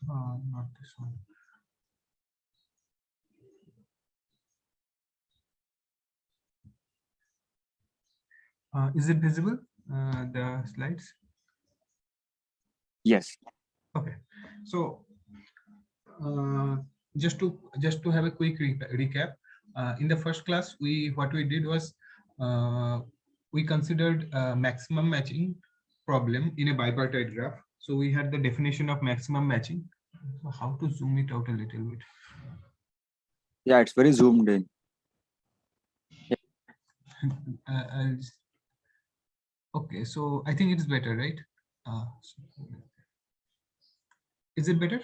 Not this one. Is it visible, the slides? Yes. Okay. So just to have a quick recap, in the first class, what we did was we considered maximum matching problem in a bipartite graph. So we had the definition of maximum matching. So how to zoom it out a little bit? Yeah, it's very zoomed in. Okay, so I think it's better, right? Is it better?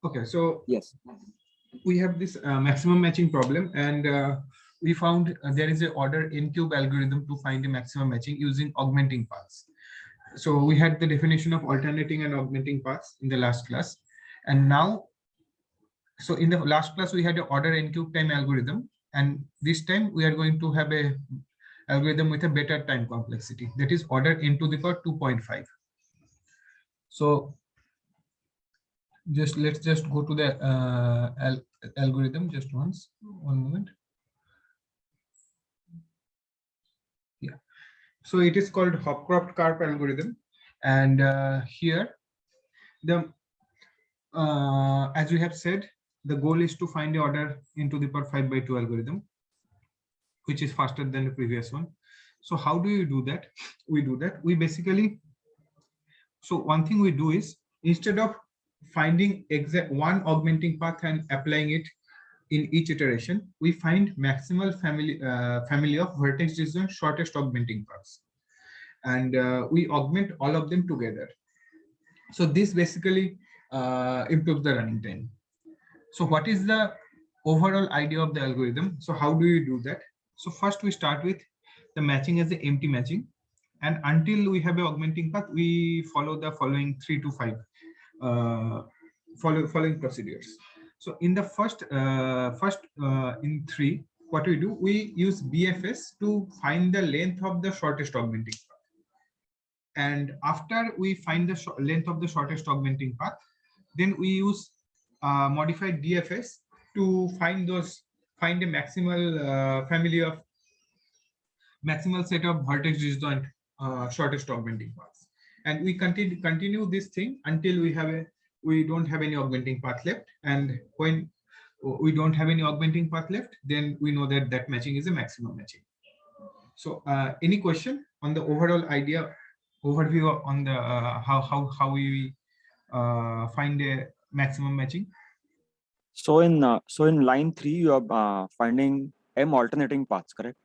Okay, so Yes. we have this maximum matching problem, and we found there is a order n cube algorithm to find a maximum matching using augmenting paths. So we had the definition of alternating and augmenting paths in the last class, and now, so in the last class we had a order n cube time algorithm, and this time we are going to have a algorithm with a better time complexity, that is order n to the power 2.5. So let's just go to the algorithm just once. One moment. Yeah. So it is called Hopcroft-Karp algorithm, and here the as we have said, the goal is to find the order n to the power 5/2 algorithm, which is faster than the previous one. So how do you do that? We basically, so one thing we do is, instead of finding exact one augmenting path and applying it in each iteration, we find maximal family of vertex disjoint shortest augmenting paths, and we augment all of them together. So this basically improves the running time. So what is the overall idea of the algorithm? So how do you do that? So first we start with the matching as the empty matching, and until we have a augmenting path, we follow the following 3 to 5 following procedures. So in the first in 3, what we do, we use BFS to find the length of the shortest augmenting path, and after we find the length of the shortest augmenting path, then we use modified DFS to find a maximal family of maximal set of vertex disjoint shortest augmenting paths, and we continue this thing until we don't have any augmenting path left. And when we don't have any augmenting path left, then we know that that matching is a maximum matching. So any question on the overall idea, overview on the how we find a maximum matching? So in line 3, you are finding m alternating paths, correct?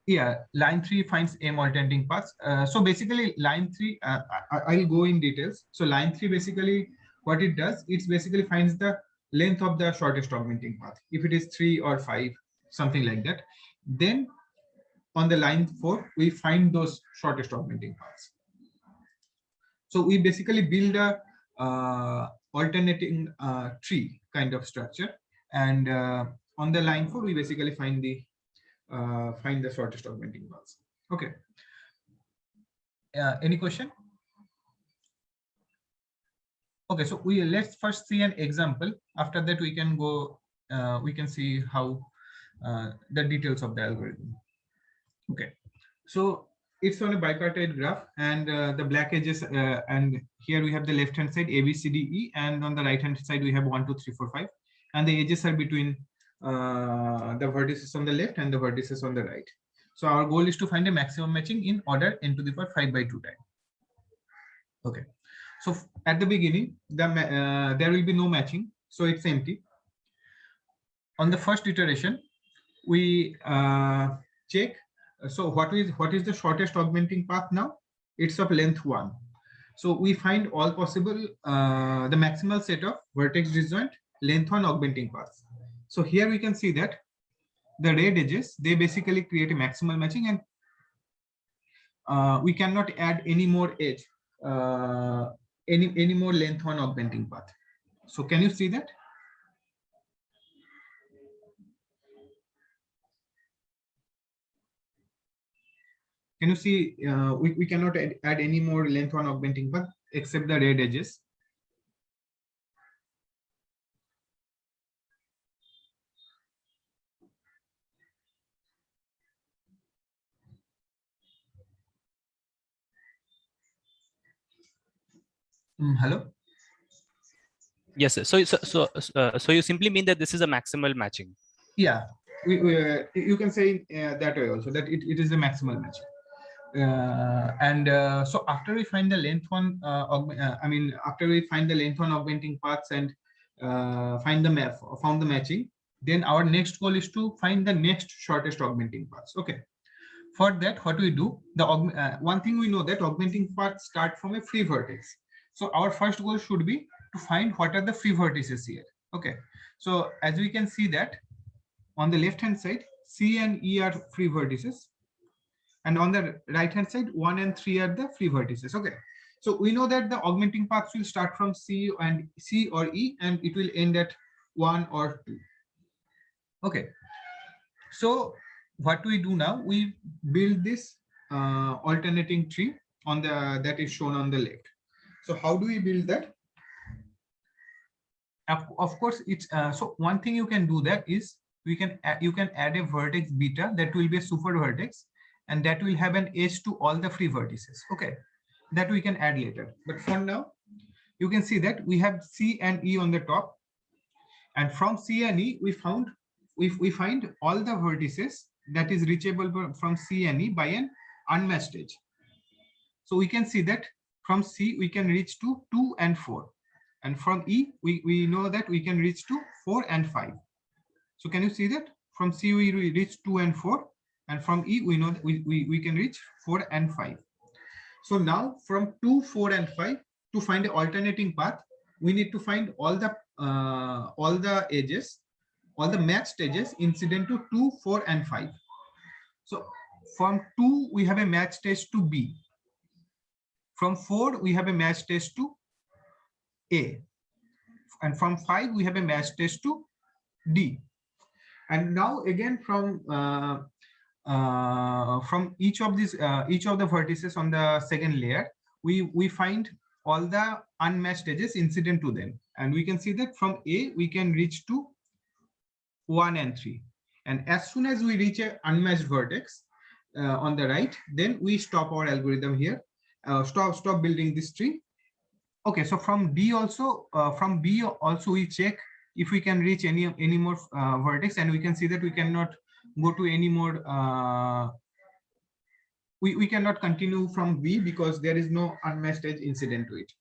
Yeah, line 3 finds m alternating paths. So basically, line 3, I'll go in details. So line 3 basically what it does, it basically finds the length of the shortest augmenting path. If it is 3 or 5, something like that, then on the line 4 we find those shortest augmenting paths. So we basically build a alternating tree kind of structure, and on the line 4 we basically find the shortest augmenting paths. Okay. Any question? Okay, so let's first see an example. After that, we can go. We can see how the details of the algorithm. Okay, so it's on a bipartite graph, and the black edges, and here we have the left hand side A, B, C, D, E, and on the right hand side we have 1, 2, 3, 4, 5, and the edges are between the vertices on the left and the vertices on the right. So our goal is to find a maximum matching in order n to the power 5/2 time. Okay, so at the beginning, there will be no matching, so it's empty. On the first iteration, we check. So what is the shortest augmenting path now? It's of length 1. So we find all possible the maximal set of vertex disjoint length 1 augmenting paths. So here we can see that the red edges, they basically create a maximal matching, and we cannot add any more edge, any more length 1 augmenting path. So can you see that? Can you see we cannot add any more length one augmenting path except the red edges. Hello. Yes, sir. So you simply mean that this is a maximal matching. Yeah, you can say that way also, that it is a maximal matching. So after we find the length one, after we find the length one augmenting paths and found the matching, then our next goal is to find the next shortest augmenting paths. Okay. For that, what we do, one thing we know, that augmenting paths start from a free vertex. So our first goal should be to find what are the free vertices here. Okay. So as we can see that on the left hand side, C and E are free vertices, and on the right hand side, 1 and 3 are the free vertices. Okay, so we know that the augmenting paths will start from C or E, and it will end at 1 or 2. Okay, so what we do now, we build this alternating tree on the that is shown on the left. So how do we build that? Of course, it's so one thing you can do that is you can add a vertex beta that will be a super vertex, and that will have an edge to all the free vertices. Okay, that we can add later. But for now, you can see that we have C and E on the top, and from C and E we find all the vertices that is reachable from C and E by an unmatched edge. So we can see that from C we can reach to 2 and 4. And from E, we know that we can reach to 4 and 5. So can you see that? From C, we reach 2 and 4. And from E, we know that we can reach 4 and 5. So now from 2, 4, and 5, to find an alternating path, we need to find all the edges, all the matched edges incident to 2, 4, and 5. So from 2, we have a matched edge to B. From 4, we have a matched edge to A, and from 5 we have a matched edge to D. And now again from each of the vertices on the second layer, we find all the unmatched edges incident to them, and we can see that from A we can reach to 1 and 3. And as soon as we reach an unmatched vertex on the right, then we stop our algorithm here, stop building this tree. Okay, so from B also, we check if we can reach any more vertex, and we can see that we cannot go to any more. We cannot continue from B because there is no unmatched edge incident to it.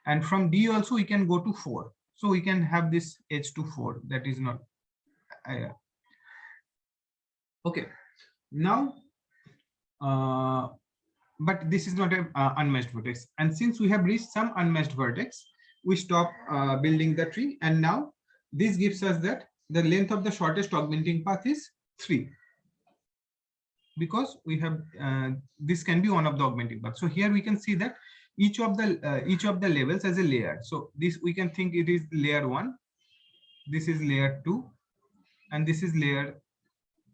And from D also we can go to 4, so we can have this edge to 4. That is not. Okay, now. But this is not an unmatched vertex, and since we have reached some unmatched vertex, we stop building the tree, and now this gives us that the length of the shortest augmenting path is 3, because we have this can be one of the augmenting paths. So here we can see that each of the levels has a layer. So this we can think it is layer 1, this is layer 2, and this is layer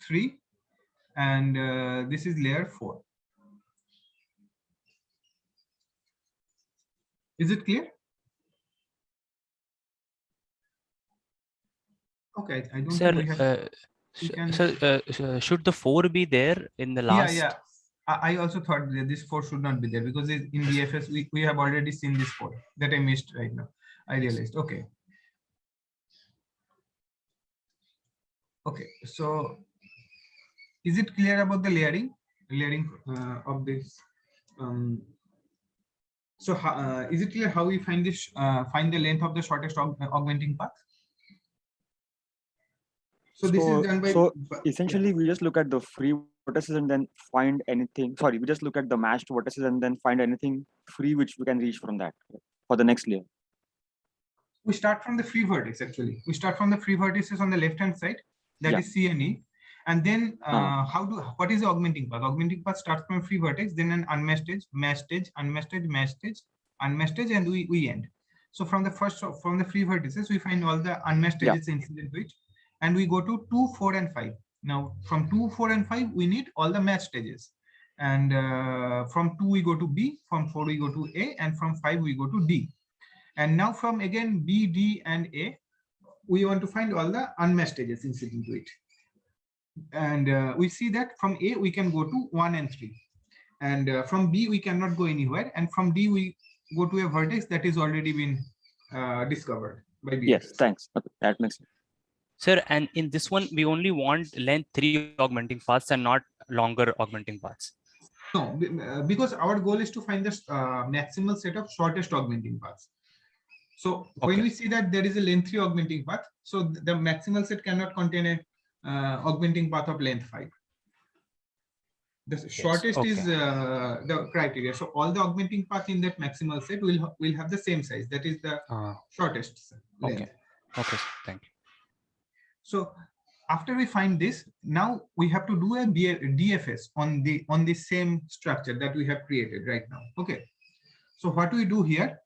3, and this is layer 4. Is it clear? Okay, I don't Sir, think we have. should the 4 be there in the last? Yeah. I also thought that this 4 should not be there, because in DFS we have already seen this 4 that I missed right now. I realized. Okay. Okay. So is it clear about the layering of this? So is it clear how we find the length of the shortest augmenting path? So this is done by. So essentially, we just look at the free vertices and then find anything. Sorry, we just look at the matched vertices and then find anything free which we can reach from that for the next layer. We start from the free vertex. Actually, we start from the free vertices on the left hand side. That is C and E. And then what is the augmenting path? Augmenting path starts from a free vertex, then an unmatched edge, matched edge, unmatched edge, matched edge, unmatched edge, and we end. So from the free vertices, we find all the unmatched edges incident to it, and we go to 2, 4, and 5. Now from 2, 4, and 5, we need all the matched edges, and from 2 we go to B, from 4 we go to A, and from 5 we go to D. And now from again B, D, and A, we want to find all the unmatched edges incident to it. And we see that from A we can go to 1 and 3, and from B we cannot go anywhere, and from D we go to a vertex that is already been discovered by BFS. Yes, thanks. Okay, that makes sense. Sir, and in this one, we only want length 3 augmenting paths and not longer augmenting paths. No, because our goal is to find the maximal set of shortest augmenting paths. So when Okay. we see that there is a length 3 augmenting path, so the maximal set cannot contain a augmenting path of length 5. The shortest is the criteria. So all the augmenting paths in that maximal set will have the same size. That is the shortest length. Okay. Okay, thank you. So after we find this, now we have to do a DFS on the same structure that we have created right now. Okay. So what we do here,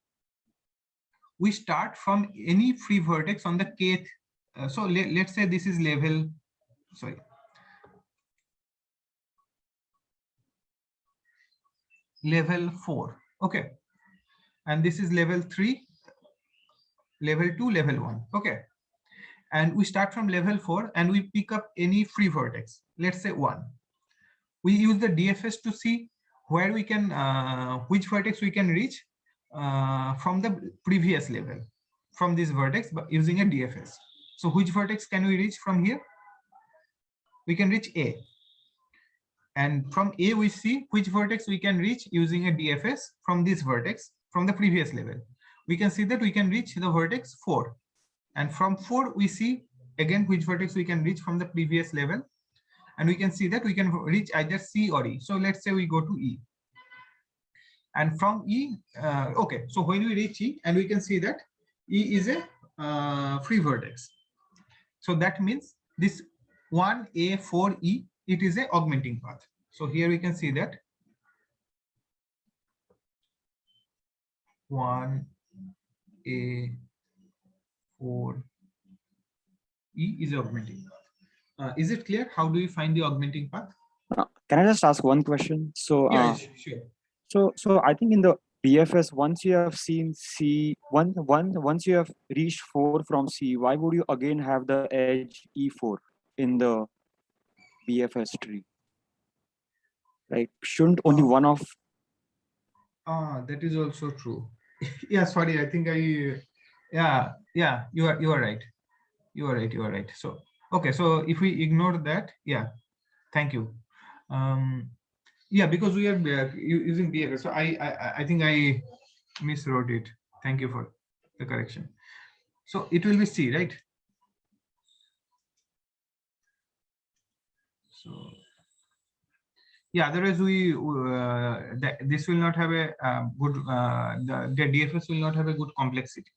we start from any free vertex on the kth. So let's say this is level, sorry. Level 4. Okay. And this is level 3, level 2, level 1. Okay. And we start from level 4 and we pick up any free vertex, let's say 1. We use the DFS to see where we can, which vertex we can reach from the previous level, from this vertex, but using a DFS. So which vertex can we reach from here? We can reach A. And from A, we see which vertex we can reach using a DFS from this vertex, from the previous level. We can see that we can reach the vertex 4. And from 4, we see again which vertex we can reach from the previous level. And we can see that we can reach either C or E. So let's say we go to E. And from E, okay, so when we reach E, and we can see that E is a free vertex. So that means this 1A4E, it is a augmenting path. So here we can see that 1A4E is augmenting path. Is it clear? How do we find the augmenting path? Can I just ask one question? So, Yeah, sure. So I think in the BFS, once you have seen C, once you have reached 4 from C, why would you again have the edge E4 in the BFS tree? Right? Shouldn't only one of. That is also true. Yeah, sorry, I think yeah, you are right. You are right. So, okay, so if we ignore that, yeah, thank you. Yeah, because we are using BFS, so I think I miswrote it. Thank you for the correction. So it will be C, right? So yeah, otherwise this will not have a good the DFS will not have a good complexity.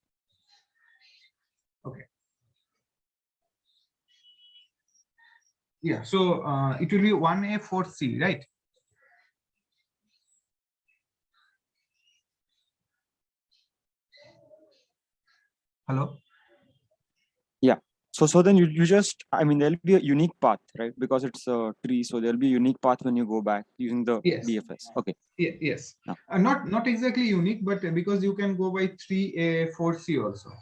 Okay. Yeah, so it will be 1A4C, right? Hello. Yeah. So then you just, I mean, there'll be a unique path, right? Because it's a tree, so there'll be a unique path when you go back using the BFS. Okay. Yes. No. Not exactly unique, but because you can go by 3A4C also.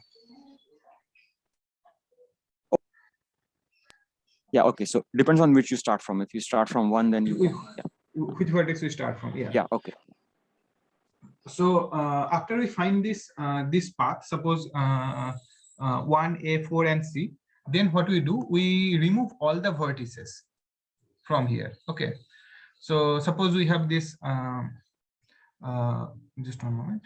Yeah. Okay. So depends on which you start from. If you start from 1, then you. Which vertex we start from? Yeah. Yeah. Okay. So after we find this this path, suppose 1A4 and C, then what we do, we remove all the vertices from here. Okay. So suppose we have this just one moment.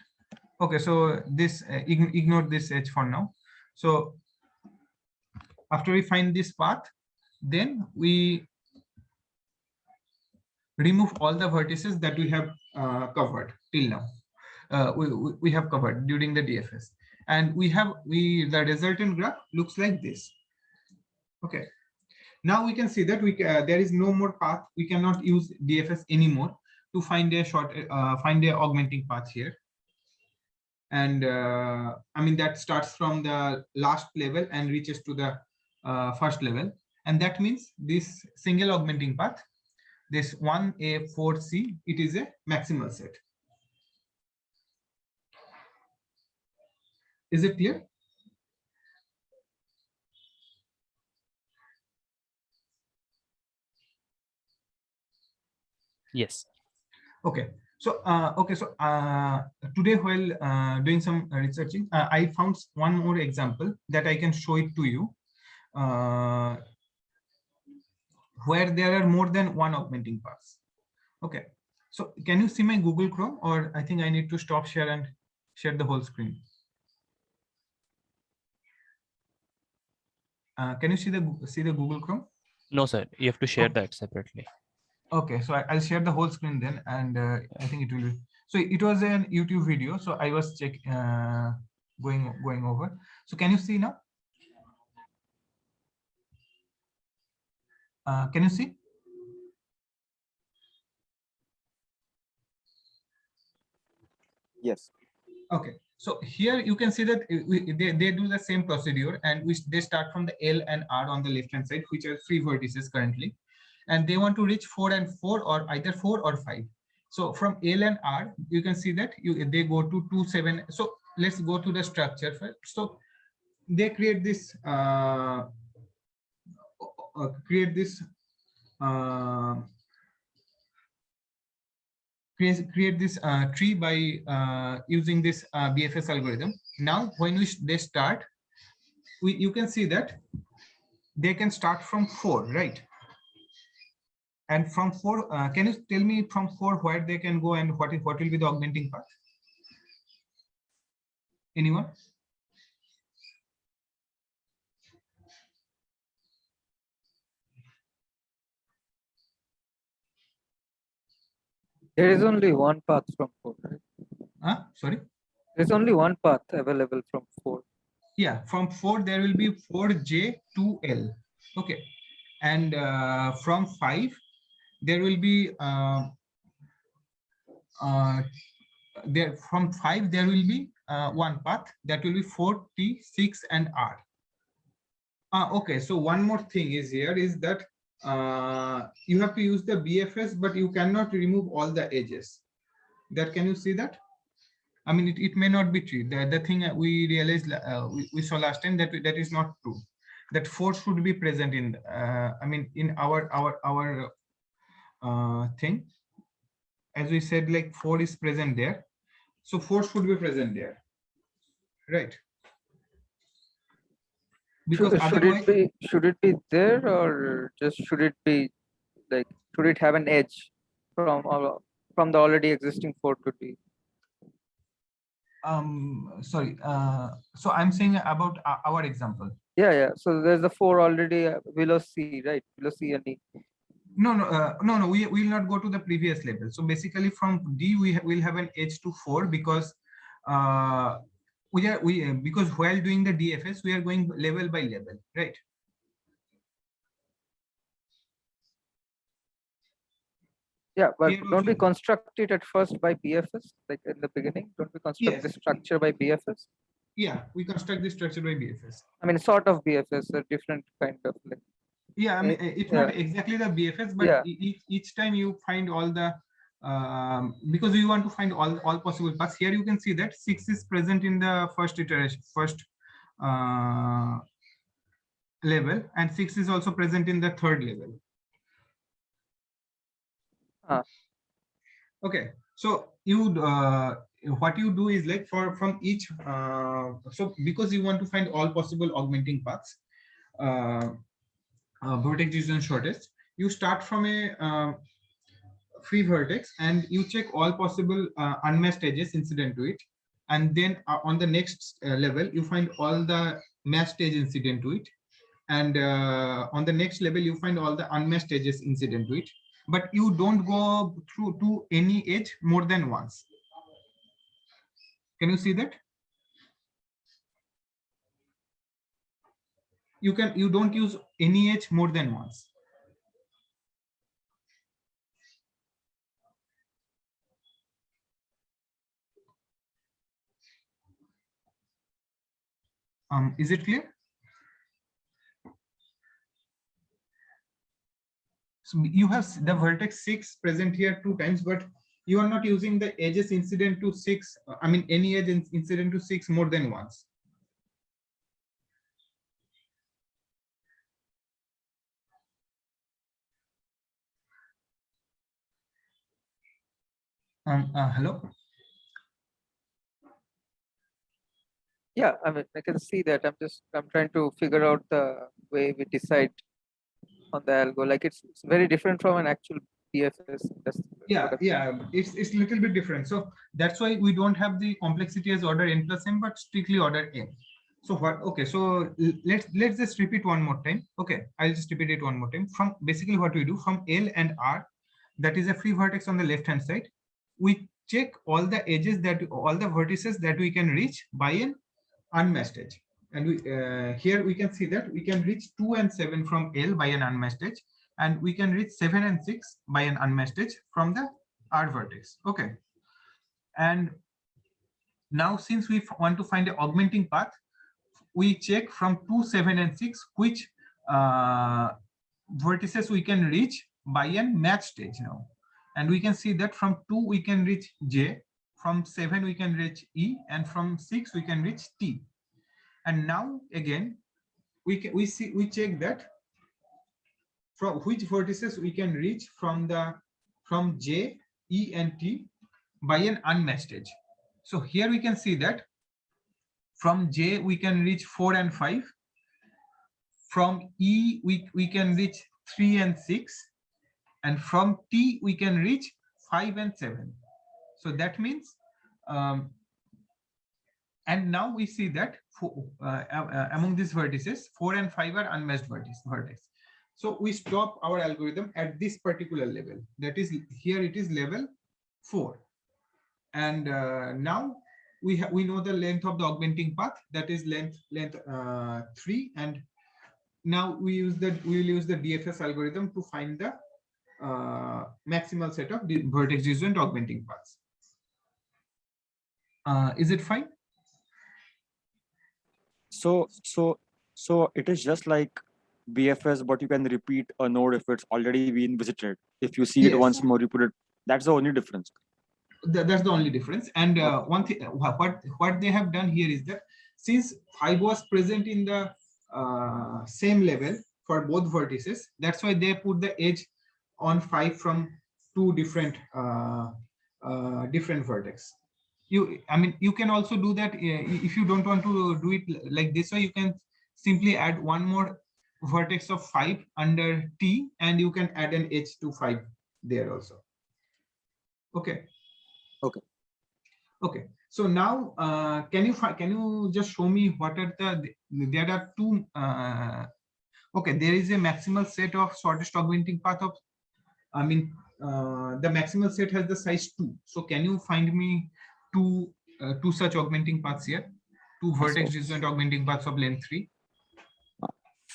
Okay, so this ignore this edge for now. So after we find this path, then we remove all the vertices that we have covered till now. We have covered during the DFS, and the resultant graph looks like this. Okay, now we can see that there is no more path. We cannot use DFS anymore to find a find a augmenting path here. And I mean, that starts from the last level and reaches to the first level, and that means this single augmenting path this 1A4C, it is a maximal set. Is it clear? Yes. Okay. So today while doing some researching, I found one more example that I can show it to you, where there are more than one augmenting paths. Okay. So can you see my Google Chrome, or I think I need to stop share and share the whole screen? Can you see the Google Chrome? No, sir. You have to share Okay. that separately. Okay, so I'll share the whole screen then, and I think it will be. So it was an YouTube video, so I was going over. So can you see now? Can you see? Yes. Okay, so here you can see that they do the same procedure, and they start from the L and R on the left hand side, which are 3 vertices currently, and they want to reach 4 and 4, or either 4 or 5. So from L and R, you can see that they go to 2, 7. So let's go to the structure first. So they create this create this tree by using this BFS algorithm. Now, when they start, you can see that they can start from 4, right? And from 4, can you tell me from 4 where they can go and what will be the augmenting path? Anyone? There is only one path from 4, right? Sorry? There's only one path available from 4. Yeah, from 4 there will be 4J to L. Okay, and from 5 there will be there from 5 there will be one path, that will be 4, T, 6, and R. Okay, so one more thing is here is that you have to use the BFS, but you cannot remove all the edges. That, can you see that? I mean, it may not be true. The thing we realized, we saw last time, that that is not true. That 4 should be present in, I mean, in our thing. As we said, like 4 is present there. So 4 should be present there, right? Because otherwise, should it be there, or just should it be like, should it have an edge from the already existing 4 to D? sorry, so I'm saying about our example. Yeah. So there's the 4 already below C, right? Below C and E. No, we will not go to the previous level. So basically from D we will have an edge to 4, because because while doing the DFS we are going level by level, right? Yeah, but Here don't we also, construct it at first by BFS, like in the beginning? Don't we construct the yes, structure by BFS? yeah, we construct the structure by BFS. I mean, sort of BFS, a different kind of like. Yeah, I mean, it's not exactly the BFS, but Yeah. each time you find all the because you want to find all possible paths. Here you can see that 6 is present in the first iteration, first level, and 6 is also present in the third level. Okay, so you what you do is like from each so because you want to find all possible augmenting paths, vertex distribution shortest, you start from a free vertex and you check all possible unmatched edges incident to it, and then on the next level you find all the matched edge incident to it, and on the next level you find all the unmatched edges incident to it, but you don't go through to any edge more than once. Can you see that? You don't use any edge more than once. Is it clear? So you have the vertex 6 present here 2 times, but you are not using the edges incident to 6. I mean, any edge incident to 6 more than once. Hello. Yeah, I mean, I can see that. I'm trying to figure out the way we decide on the algo. Like it's very different from an actual BFS. That's what It's a little bit different. So that's why we don't have the complexity as order n plus m, but strictly order n. So what? Okay, so let's just repeat one more time. Okay, I'll just repeat it one more time. From basically what we do from L and R, that is a free vertex on the left hand side. We check all the edges all the vertices that we can reach by an unmatched edge. And we here we can see that we can reach 2 and 7 from L by an unmatched edge, and we can reach 7 and 6 by an unmatched edge from the R vertex. Okay. And now since we want to find the augmenting path, we check from 2, 7, and 6 which vertices we can reach by a matched edge now. And we can see that from 2 we can reach J, from 7 we can reach E, and from 6 we can reach T. And now again we check that from which vertices we can reach from J, E, and T by an unmatched edge. So here we can see that from J we can reach 4 and 5. From E we can reach 3 and 6, and from T we can reach 5 and 7. So that means and now we see that among these vertices 4 and 5 are unmatched vertex. So we stop our algorithm at this particular level. That is, here it is level 4. And now we know the length of the augmenting path, that is length 3. And now we will use the DFS algorithm to find the maximal set of the vertex disjoint augmenting paths. Is it fine? So it is just like BFS, but you can repeat a node if it's already been visited. If you see it once more, you put it. That's the only difference. That's the only difference. And one thing, what they have done here is that since 5 was present in the same level for both vertices, that's why they put the edge on 5 from 2 different vertex. I mean, you can also do that if you don't want to do it like this way. You can simply add one more vertex of 5 under T, and you can add an edge to 5 there also. Okay. Okay. So now, can you just show me what are there are 2. Okay, there is a maximal set of shortest augmenting path of. I mean, the maximal set has the size 2. So can you find me two such augmenting paths here? 2 vertex disjoint augmenting paths of length 3.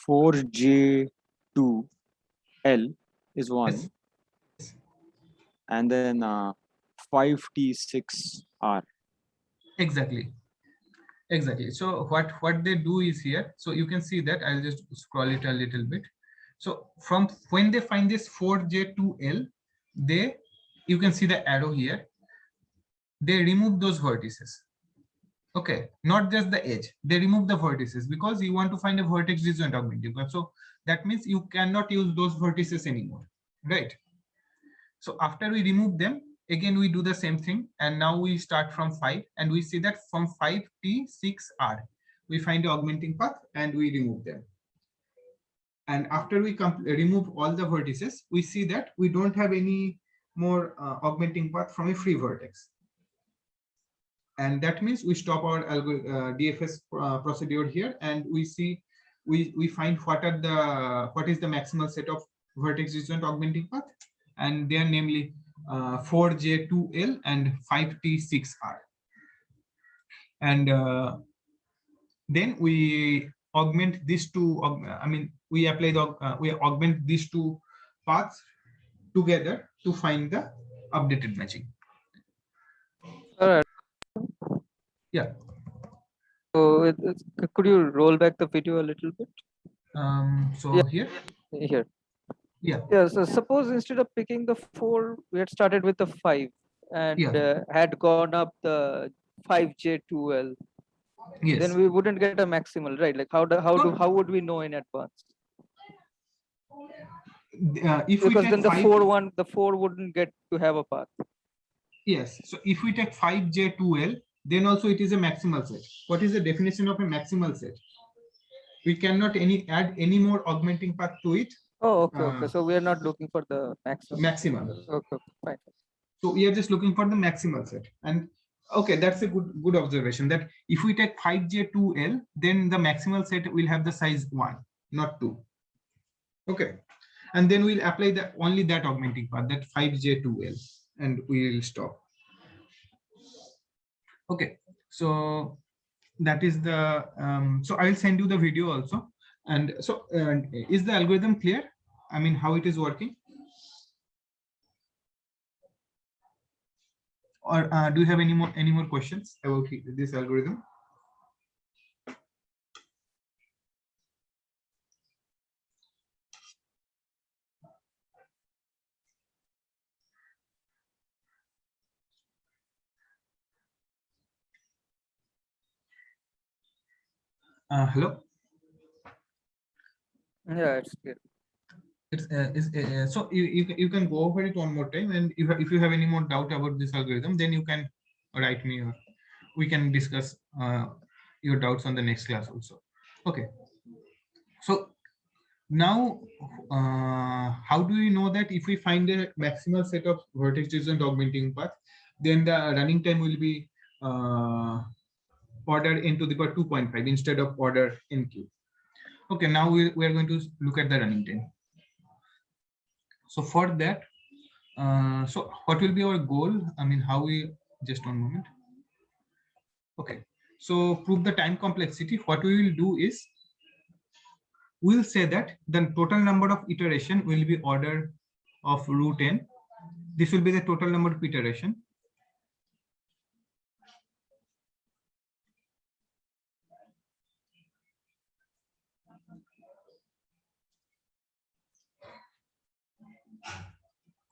4J2L is one, Yes. and then 5T6R. Exactly. So what they do is here. So you can see that I'll just scroll it a little bit. So from when they find this 4J2L, you can see the arrow here. They remove those vertices. Okay, not just the edge. They remove the vertices because you want to find a vertex disjoint augmenting path. So that means you cannot use those vertices anymore, right? So after we remove them, again we do the same thing, and now we start from 5, and we see that from 5T6R we find the augmenting path and we remove them. And after we remove all the vertices, we see that we don't have any more augmenting path from a free vertex. And that means we stop our DFS procedure here, and we see we find what is the maximal set of vertex disjoint augmenting path, and they are namely 4J2L and 5T6R. And then we augment these two. I mean, we apply we augment these 2 paths together to find the updated matching. All right. Yeah. So could you roll back the video a little bit? So Yeah. here. Here. Yeah, so suppose instead of picking the 4, we had started with the 5 and Yeah. had gone up the 5J2L, Yes. then we wouldn't get a maximal, right? Like how would we know in advance? If we Because take then the 5, the 4 wouldn't get to have a path. yes. So if we take 5J2L, then also it is a maximal set. What is the definition of a maximal set? We cannot add any more augmenting path to it. Oh, okay. So we are not looking for the maximum. Maximum. Okay, fine. So we are just looking for the maximal set. And okay, that's a good observation, that if we take 5J2L, then the maximal set will have the size 1, not 2. Okay. And then we'll apply only that augmenting path, that 5J2L, and we will stop. Okay. So that is the so I'll send you the video also. And so is the algorithm clear? I mean, how it is working? Or do you have any more questions about this algorithm? Hello. Yeah, it's clear. So you can go over it one more time, and if you have any more doubt about this algorithm, then you can write me, or we can discuss your doubts on the next class also. Okay. So now how do we know that if we find a maximal set of vertex disjoint augmenting path, then the running time will be order n to the power 2.5 instead of order n cube? Okay, now we are going to look at the running time. So for that, so what will be our goal? I mean, how we, just one moment. Okay, so prove the time complexity. What we will do is, we'll say that the total number of iteration will be order of root n. This will be the total number of iteration.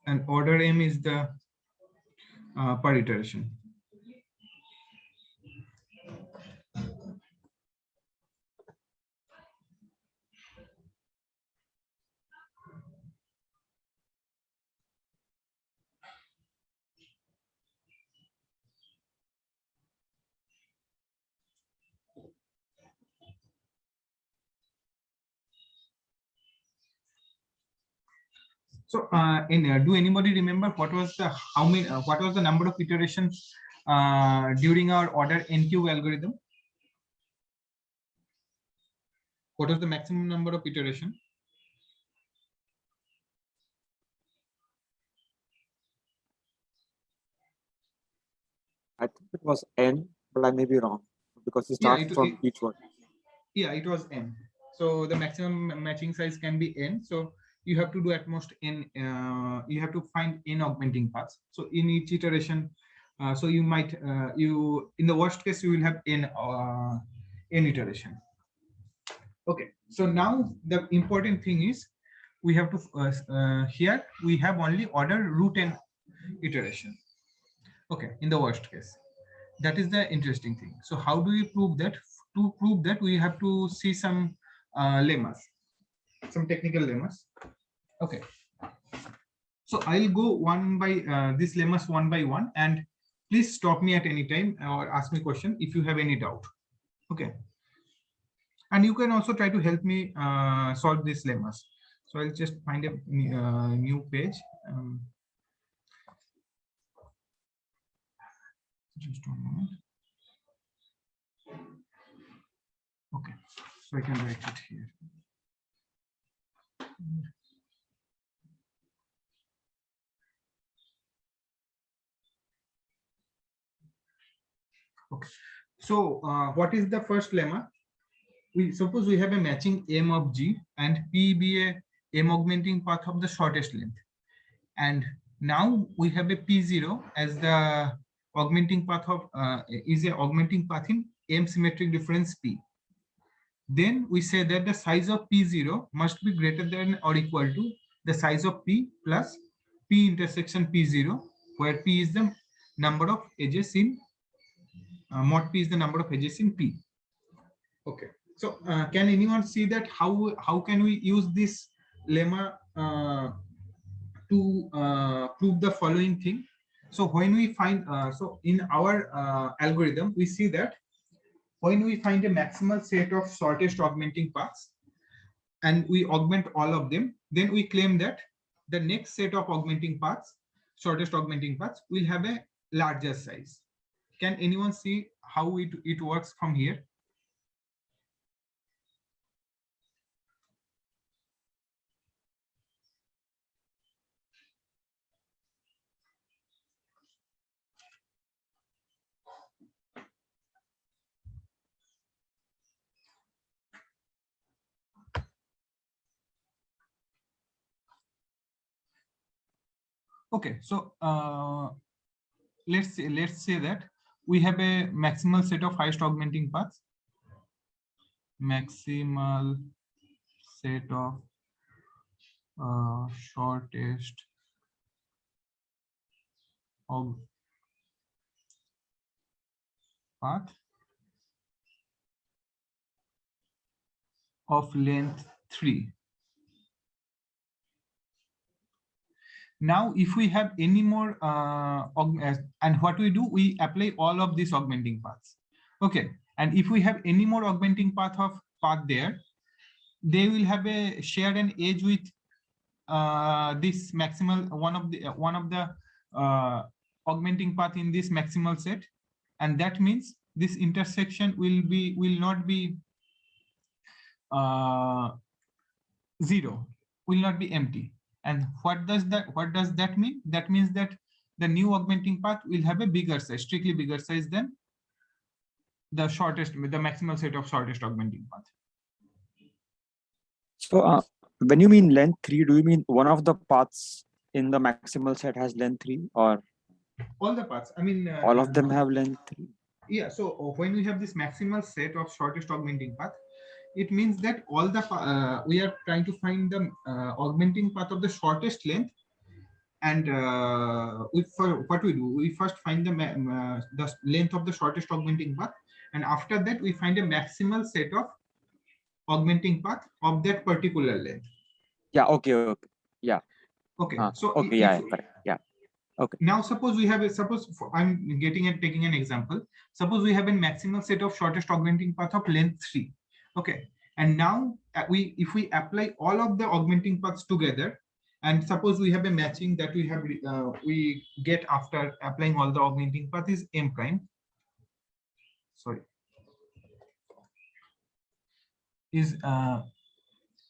And order m is the per iteration. So do anybody remember what was the number of iterations during our order n cube algorithm? What was the maximum number of iteration? I think it was n, but I may be wrong because it starts from each one. Yeah, it was n. So the maximum matching size can be n. So you have to do at most n. You have to find n augmenting paths. So in each iteration, so you might in the worst case you will have n iteration. Okay. So now the important thing is, we have to here we have only order root n iteration. Okay, in the worst case. That is the interesting thing. So how do we prove that? To prove that, we have to see some lemmas, some technical lemmas. Okay. So I'll go one by these lemmas one by one, and please stop me at any time or ask me question if you have any doubt. Okay. And you can also try to help me solve these lemmas. So I'll just find a new page. Just one moment. Okay, so I can write it here. Okay, so what is the first lemma? We suppose we have a matching m of g and p be a m augmenting path of the shortest length, and now we have a p0 as the augmenting path of is a augmenting path in m symmetric difference p. Then we say that the size of p0 must be greater than or equal to the size of P plus P intersection P0, where P is the number of edges in mod P is the number of edges in P. Okay, so can anyone see that how can we use this lemma to prove the following thing? So when we find so in our algorithm we see that when we find a maximal set of shortest augmenting paths and we augment all of them, then we claim that the next set of augmenting paths, shortest augmenting paths, will have a larger size. Can anyone see how it works from here? Okay, so let's say that we have a maximal set of highest augmenting paths, maximal set of shortest path of length 3. Now, if we have any more, and what we do, we apply all of these augmenting paths. Okay, and if we have any more augmenting path there, they will have a shared an edge with this maximal one of the augmenting path in this maximal set, and that means this intersection will not be 0, will not be empty. And what does that mean? That means that the new augmenting path will have a bigger size, strictly bigger size than the maximal set of shortest augmenting path. So when you mean length 3, do you mean one of the paths in the maximal set has length 3, or all the paths? I mean, all of them have length 3? Yeah, so when we have this maximal set of shortest augmenting path, it means that all the we are trying to find the augmenting path of the shortest length, and what we do, we first find the length of the shortest augmenting path, and after that we find a maximal set of augmenting path of that particular length. Yeah. Okay. Yeah. Okay. So okay. Yeah. Correct. Yeah. Okay. Now suppose we have I'm taking an example. Suppose we have a maximal set of shortest augmenting path of length 3. Okay, and now if we apply all of the augmenting paths together, and suppose we have a matching that we get after applying all the augmenting path is m prime. Sorry, is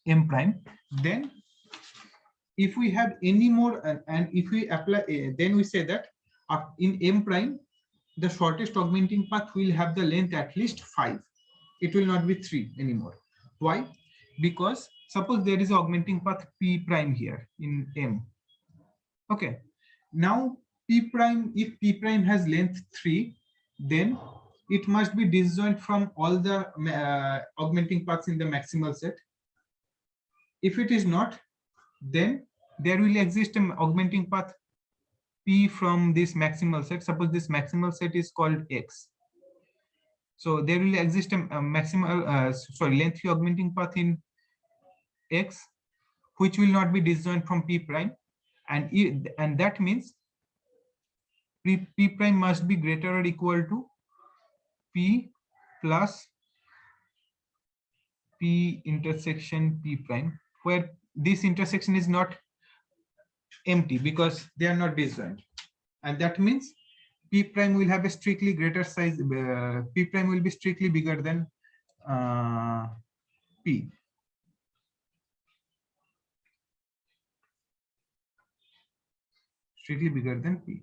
m prime. Then if we have any more and if we apply, then we say that in m prime the shortest augmenting path will have the length at least 5. It will not be 3 anymore. Why? Because suppose there is augmenting path p prime here in m. Okay, now p prime, if p prime has length 3, then it must be disjoint from all the augmenting paths in the maximal set. If it is not, then there will exist an augmenting path p from this maximal set. Suppose this maximal set is called x. So there will exist a maximal length 3 augmenting path in x, which will not be disjoint from p prime, and that means p prime must be greater or equal to p plus p intersection p prime, where this intersection is not empty because they are not disjoint, and that means p prime will have a strictly greater size. P prime will be strictly bigger than p. Strictly bigger than p.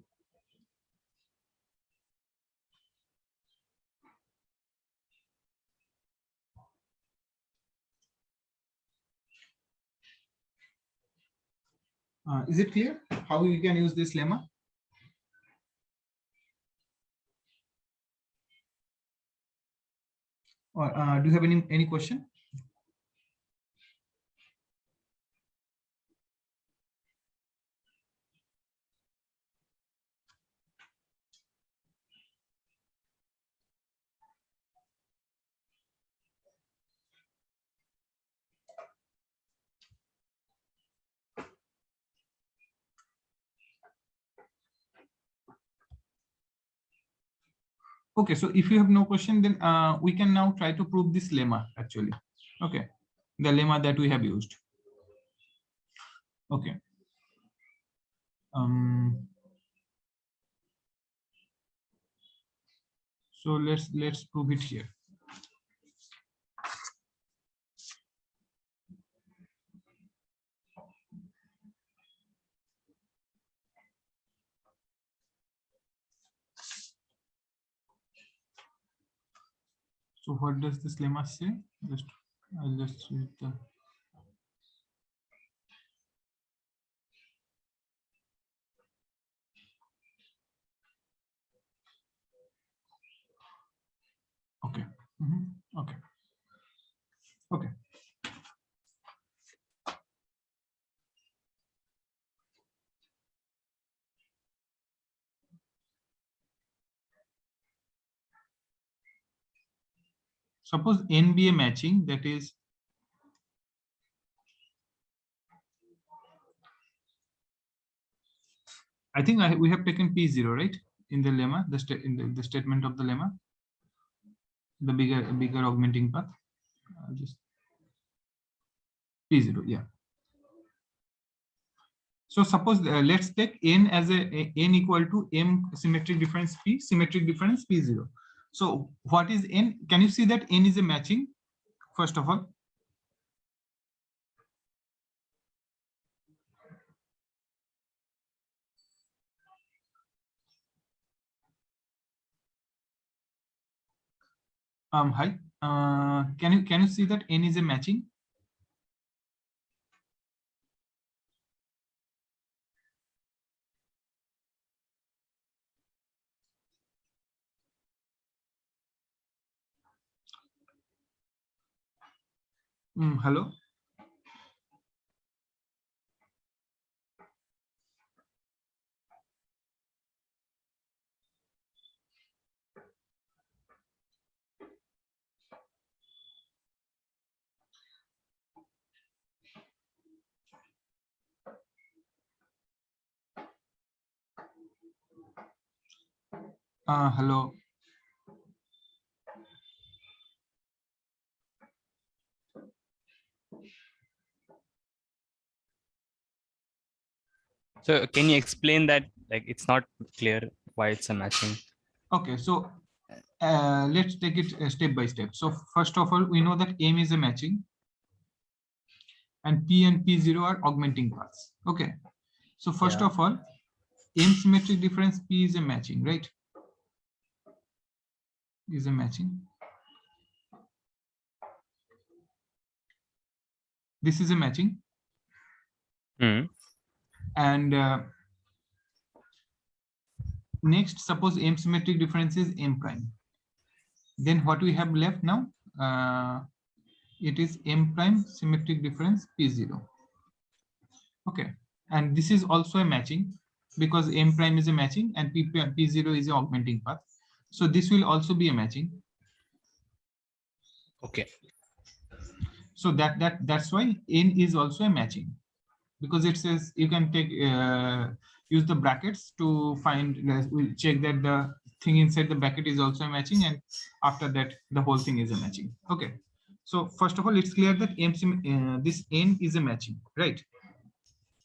Is it clear how you can use this lemma? Or do you have any question? Okay, so if you have no question, then we can now try to prove this lemma actually. Okay, the lemma that we have used. Okay. So let's prove it here. So what does this lemma say? I'll just read the. Okay. Okay. Okay. Suppose n be a matching, that is I think we have taken P0, right? In the lemma, in the statement of the lemma, the bigger augmenting path. Just P0, yeah. So suppose let's take n as n equal to m symmetric difference P, symmetric difference P0. So what is n? Can you see that n is a matching, first of all? Hi. Can you see that n is a matching? Hello. Hello. So can you explain that? Like, it's not clear why it's a matching. Okay, so let's take it step by step. So first of all, we know that M is a matching and P and P0 are augmenting paths. Okay, so first Yeah. of all, M symmetric difference P is a matching, right? Is a matching. This is a matching. And next, suppose M symmetric difference is M prime. Then what we have left now? It is M prime symmetric difference P0. Okay, and this is also a matching because M prime is a matching and P0 is an augmenting path. So this will also be a matching. Okay. So that's why N is also a matching, because it says you can take use the brackets to find, we'll check that the thing inside the bracket is also a matching, and after that the whole thing is a matching. Okay, so first of all, it's clear that this N is a matching, right?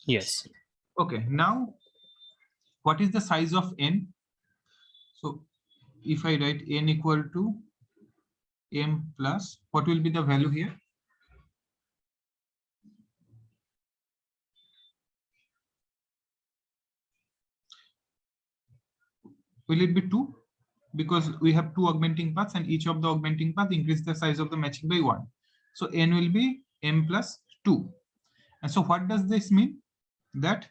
Yes. Okay, now what is the size of N? So if I write N equal to M plus, what will be the value here? Will it be 2? Because we have 2 augmenting paths and each of the augmenting path increase the size of the matching by 1. So N will be M plus 2. And so what does this mean? That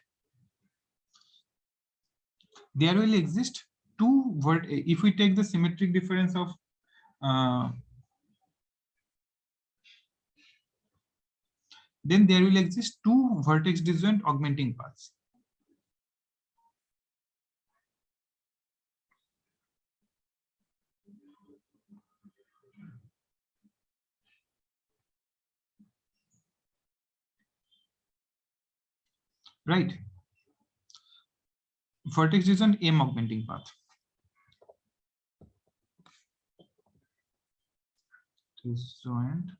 there will exist two if we take the symmetric difference of then there will exist 2 vertex disjoint augmenting paths. Right? Vertex disjoint M augmenting path. disjoint.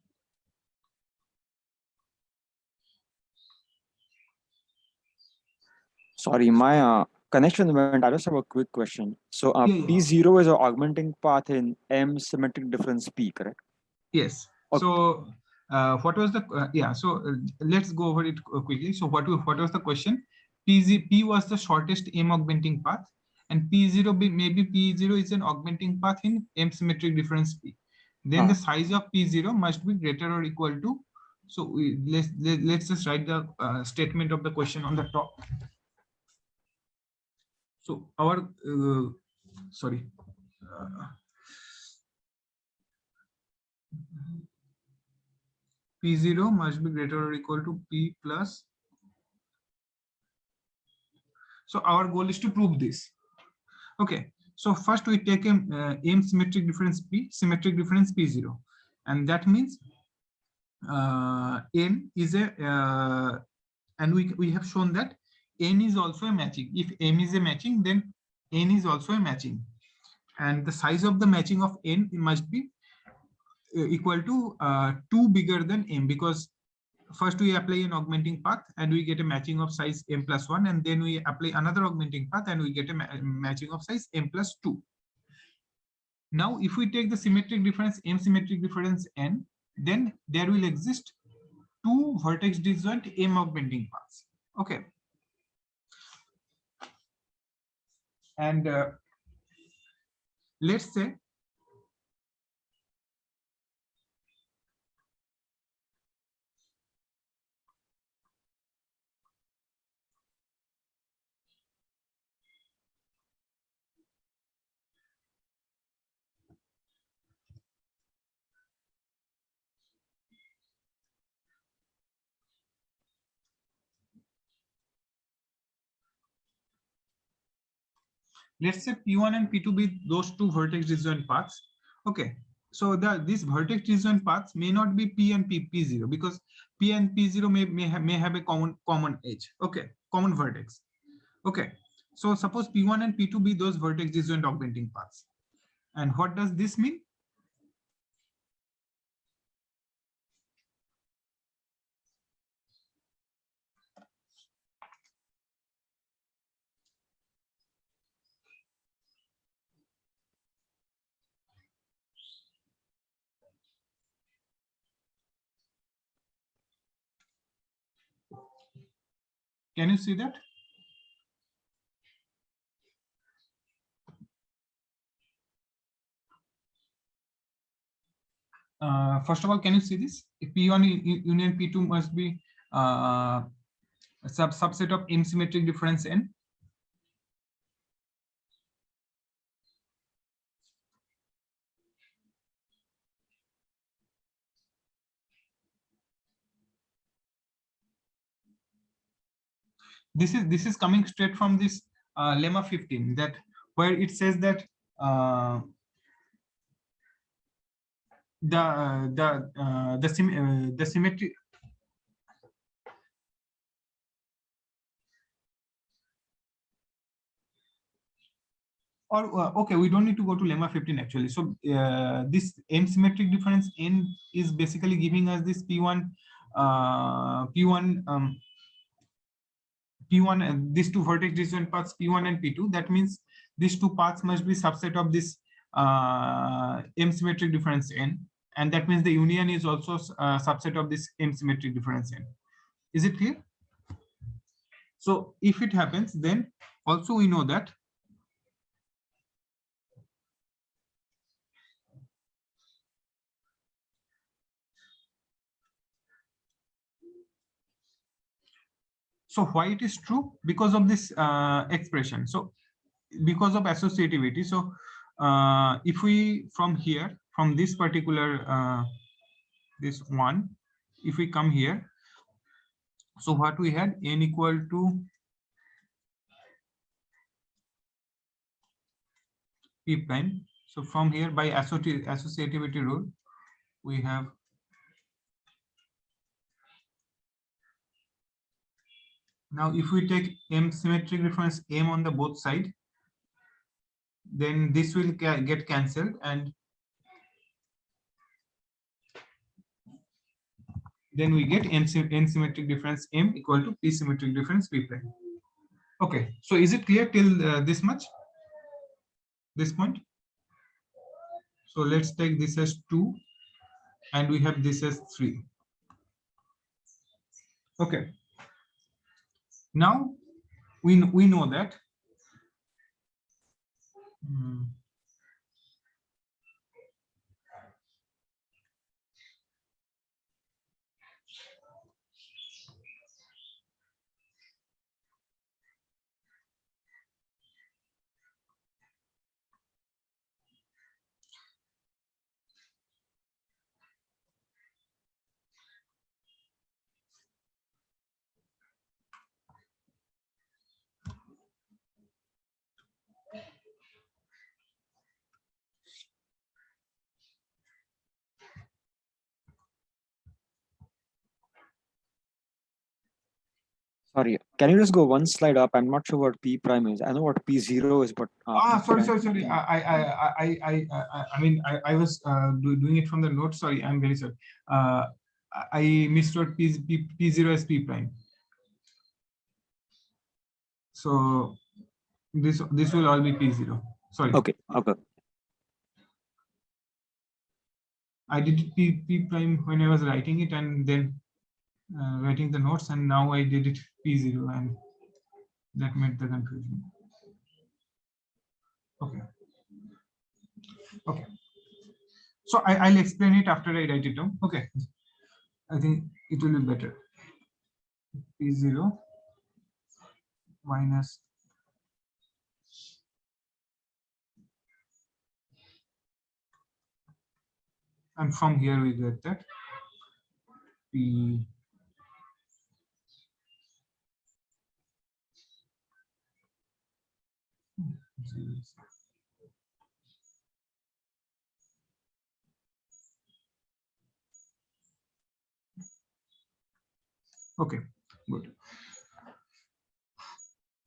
Sorry, my connection went. I just have a quick question. So Yeah, yeah. P0 is an augmenting path in M symmetric difference P, correct? Yes. Okay. So what was the yeah? So let's go over it quickly. So what was the question? P was the shortest M augmenting path, and P0 maybe P0 is an augmenting path in M symmetric difference P. Then the size of P0 must be greater or equal to. So let's just write the statement of the question on the top. So our sorry. P0 must be greater or equal to P plus. So our goal is to prove this. Okay. So first we take M symmetric difference P, symmetric difference P0. And that means N is a, and we have shown that N is also a matching. If M is a matching, then N is also a matching. And the size of the matching of N must be equal to 2 bigger than M, because first we apply an augmenting path and we get a matching of size M plus 1, and then we apply another augmenting path and we get a matching of size M plus 2. Now, if we take the symmetric difference M symmetric difference N, then there will exist 2 vertex disjoint M augmenting paths. Okay. And let's say P1 and P2 be those 2 vertex disjoint paths. Okay. So these vertex disjoint paths may not be P and P0, because P and P0 may have a common edge. Okay, common vertex. Okay. So suppose P1 and P2 be those vertex disjoint augmenting paths. And what does this mean? Can you see that? First of all, can you see this? If P1 union P2 must be a subset of M symmetric difference N. This is coming straight from this lemma 15, that where it says that the symmetry. Or okay, we don't need to go to lemma 15 actually. So this M symmetric difference N is basically giving us this P1 P1 these 2 vertex disjoint paths P1 and P2. That means these 2 paths must be subset of this M symmetric difference N, and that means the union is also a subset of this M symmetric difference N. Is it clear? So if it happens, then also we know that so why it is true? Because of this expression. So because of associativity. So if we from here, from this particular this one, if we come here, so what we had, N equal to P prime. So from here, by associativity rule, we have now if we take M symmetric difference M on the both side, then this will get cancelled, and then we get n symmetric difference M equal to P symmetric difference P prime. Okay, so is it clear till this much, this point? So let's take this as 2 and we have this as 3. Okay, now we know that Sorry, can you just go one slide up? I'm not sure what P prime is. I know what P0 is, but sorry. P- I mean, I was doing it from the notes. Sorry, I'm very sorry. I miswrote P0 as P prime. So this will all be P0. Sorry. Okay. I did P prime when I was writing it and then writing the notes, and now I did it P0, and that made the confusion. Okay. So I'll explain it after I write it down. Okay. I think it will be better. P0 minus and from here we get that P okay, good.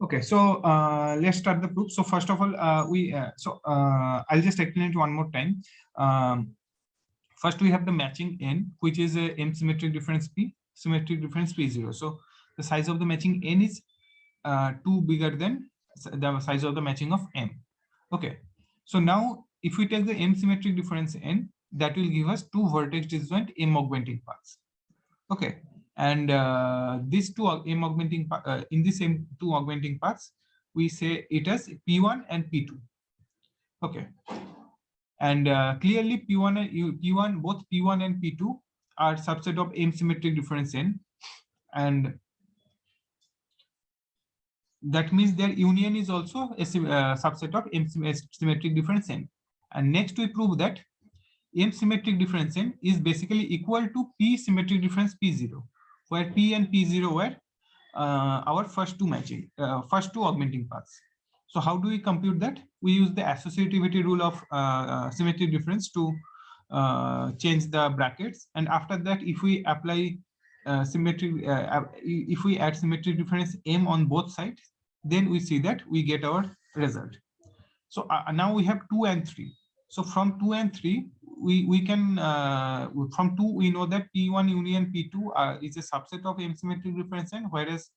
Okay, so let's start the proof. So first of all, I'll just explain it one more time. First, we have the matching N, which is a M symmetric difference P, symmetric difference P0. So the size of the matching N is 2 bigger than the size of the matching of M. Okay, so now if we take the M symmetric difference N, that will give us 2 vertex disjoint M augmenting paths. Okay, and these two M augmenting in the same 2 augmenting paths, we say it as P1 and P2. Okay, and clearly P1 both P1 and P2 are subset of M symmetric difference N, and that means their union is also a subset of M symmetric difference N. And next we prove that M symmetric difference N is basically equal to P symmetric difference P0, where P and P0 were our first two augmenting paths. So how do we compute that? We use the associativity rule of symmetric difference to change the brackets, and after that, if we apply if we add symmetric difference M on both sides, then we see that we get our result. So now we have 2 and 3. So from 2 and 3, we can from 2 we know that P1 union P2 is a subset of M symmetric difference N, whereas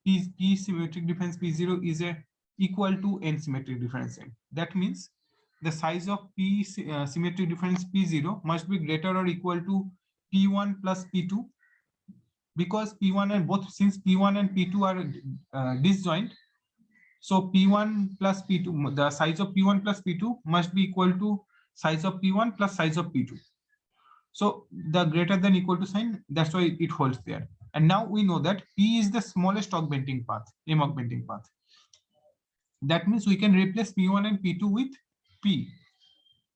P symmetric difference P0 is a equal to N symmetric difference N. That means the size of P symmetric difference P0 must be greater or equal to P1 plus P2, because P1 and both, since P1 and P2 are disjoint, so P1 plus P2, the size of P1 plus P2 must be equal to size of P1 plus size of P2. So the greater than equal to sign, that's why it holds there. And now we know that P is the smallest augmenting path, M augmenting path. That means we can replace P1 and P2 with P,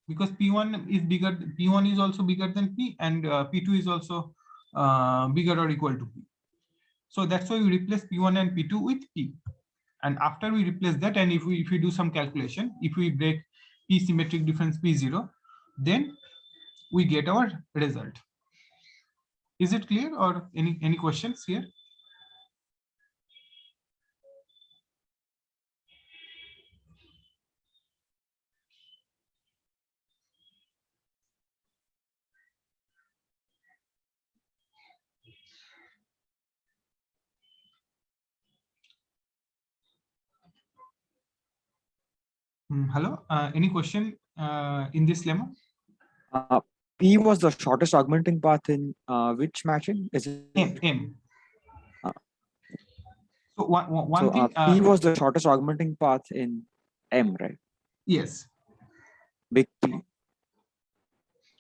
because P1 is bigger, P1 is also bigger than P, and P2 is also bigger or equal to P. So that's why we replace P1 and P2 with P. And after we replace that, and if we do some calculation, if we break P symmetric difference P0, then we get our result. Is it clear, or any questions here? Hello. Any question in this lemma? P was the shortest augmenting path in which matching? Is it M. So one so, thing. P was the shortest augmenting path in M, right? Yes. Big P.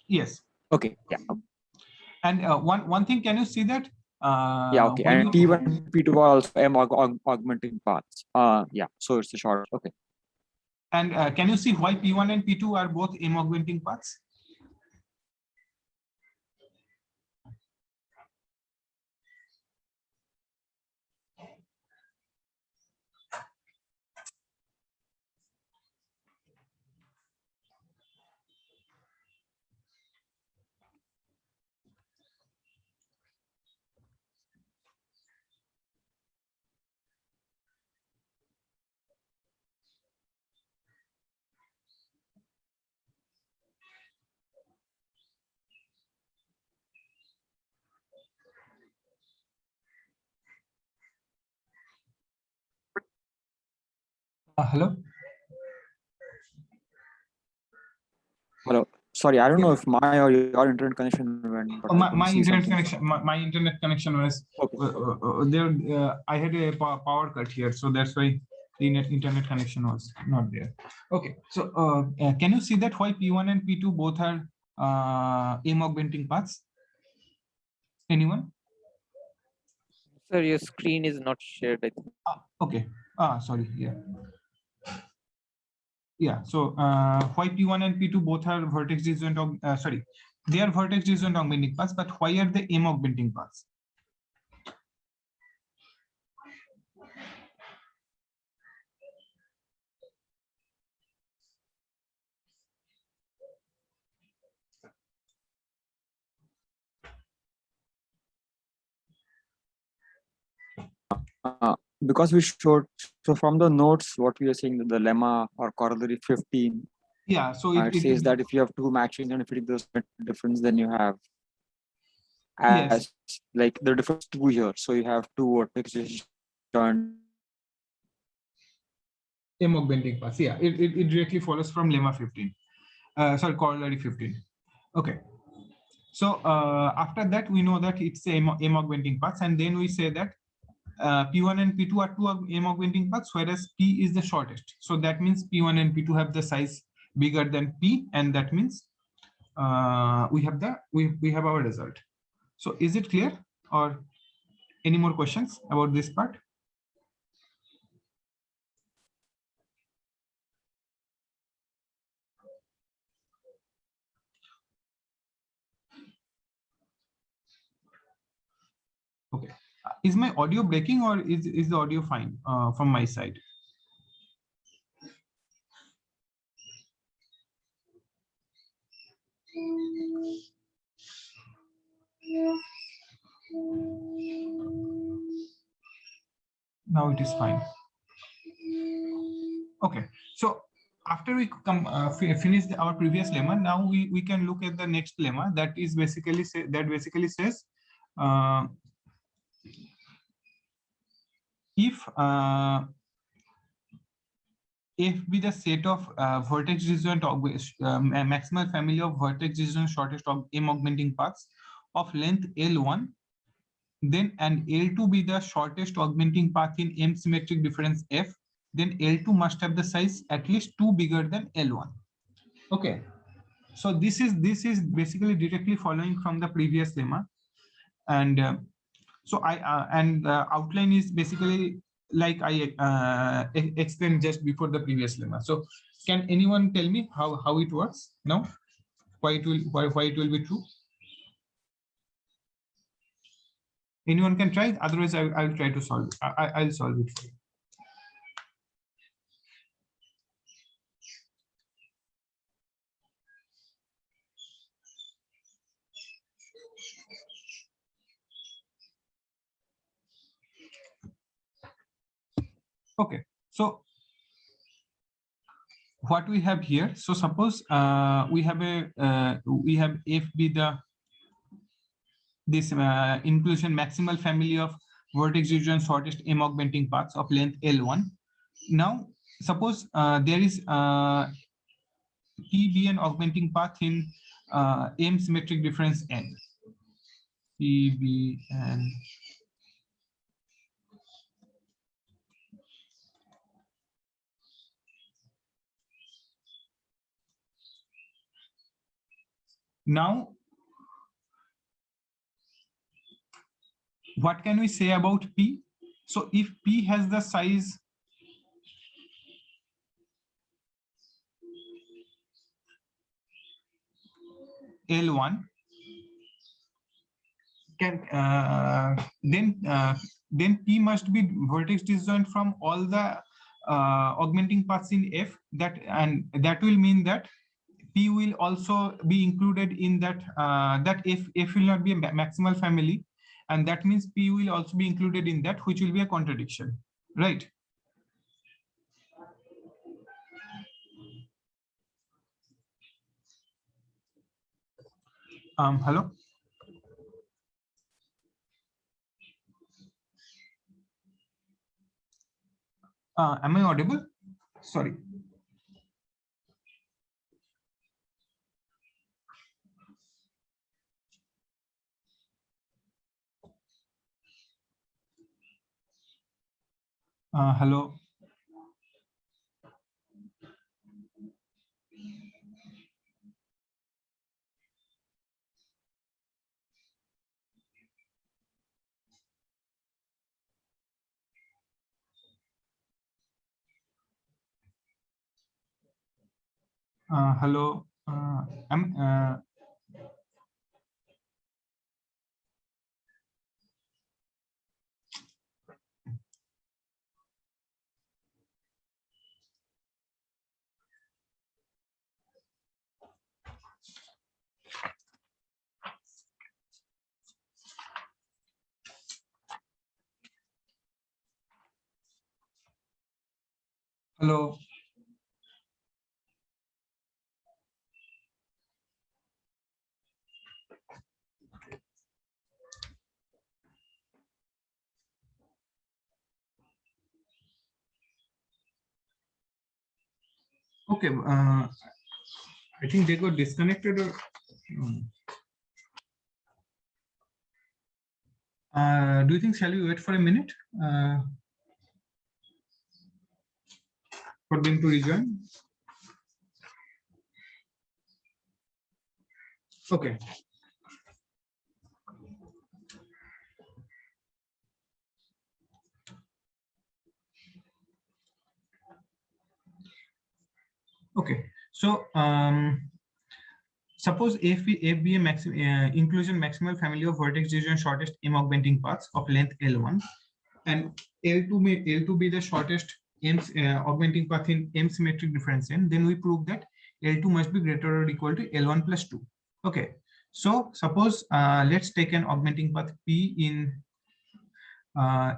Yes. Okay. Yeah. And one thing, can you see that? Yeah. Okay. when And you- T1 and P2 are also M augmenting paths. Yeah. So it's the short. Okay. And can you see why P1 and P2 are both M augmenting paths? Hello. Hello. Sorry, I don't know if my or your internet connection went, but I couldn't My see internet something. connection. My internet connection was Okay. there. I had a power cut here, so that's why the internet connection was not there. Okay. So can you see that why P1 and P2 both are M augmenting paths? Anyone? Sir, your screen is not shared, I think. Okay. Sorry. Yeah. Yeah. So why P1 and P2 both are vertex disjoint? Sorry, they are vertex disjoint augmenting paths, but why are they M augmenting paths? Because we showed, so from the notes, what we are saying that the lemma or corollary 15, Yeah. So it says that if you have two matching and if it is the difference, then you have as like the difference two here. So you have two vertex disjoint. M augmenting paths. Yeah, it directly follows from lemma 15. Sorry, corollary 15. Okay. So after that, we know that it's M augmenting paths, and then we say that P1 and P2 are two M augmenting paths, whereas P is the shortest. So that means P1 and P2 have the size bigger than P, and that means we have our result. So is it clear, or any more questions about this part? Okay. Is my audio breaking, or is the audio fine from my side? Now it is fine. Okay. So after we finish our previous lemma, now we can look at the next lemma that is basically says if be the set of vertex disjoint maximal family of vertex disjoint shortest M augmenting paths of length L1, then and L2 be the shortest augmenting path in M symmetric difference F, then L2 must have the size at least 2 bigger than L1. Okay. So this is basically directly following from the previous lemma, and so the outline is basically like I explained just before the previous lemma. So can anyone tell me how it works now? Why it will be true? Anyone can try. Otherwise, I'll try to solve it. I'll solve it for you. Okay. So what we have here, so suppose we have F be the this inclusion maximal family of vertex disjoint shortest M augmenting paths of length L1. Now suppose there is P be an augmenting path in M symmetric difference N. P be an now what can we say about P? So if P has the size L1, can then P must be vertex disjoint from all the augmenting paths in F, and that will mean that P will also be included in that that F will not be a maximal family, and that means P will also be included in that, which will be a contradiction, right? Hello. Am I audible? Sorry. Hello. Hello. Hello. Okay. I think they got disconnected or. Do you think shall we wait for a minute for them to rejoin? Okay. Okay. So suppose if be a inclusion maximal family of vertex disjoint shortest M augmenting paths of length L1, and L2 be the shortest M augmenting path in M symmetric difference N, then we prove that L2 must be greater or equal to L1 plus 2. Okay. So suppose let's take an augmenting path P in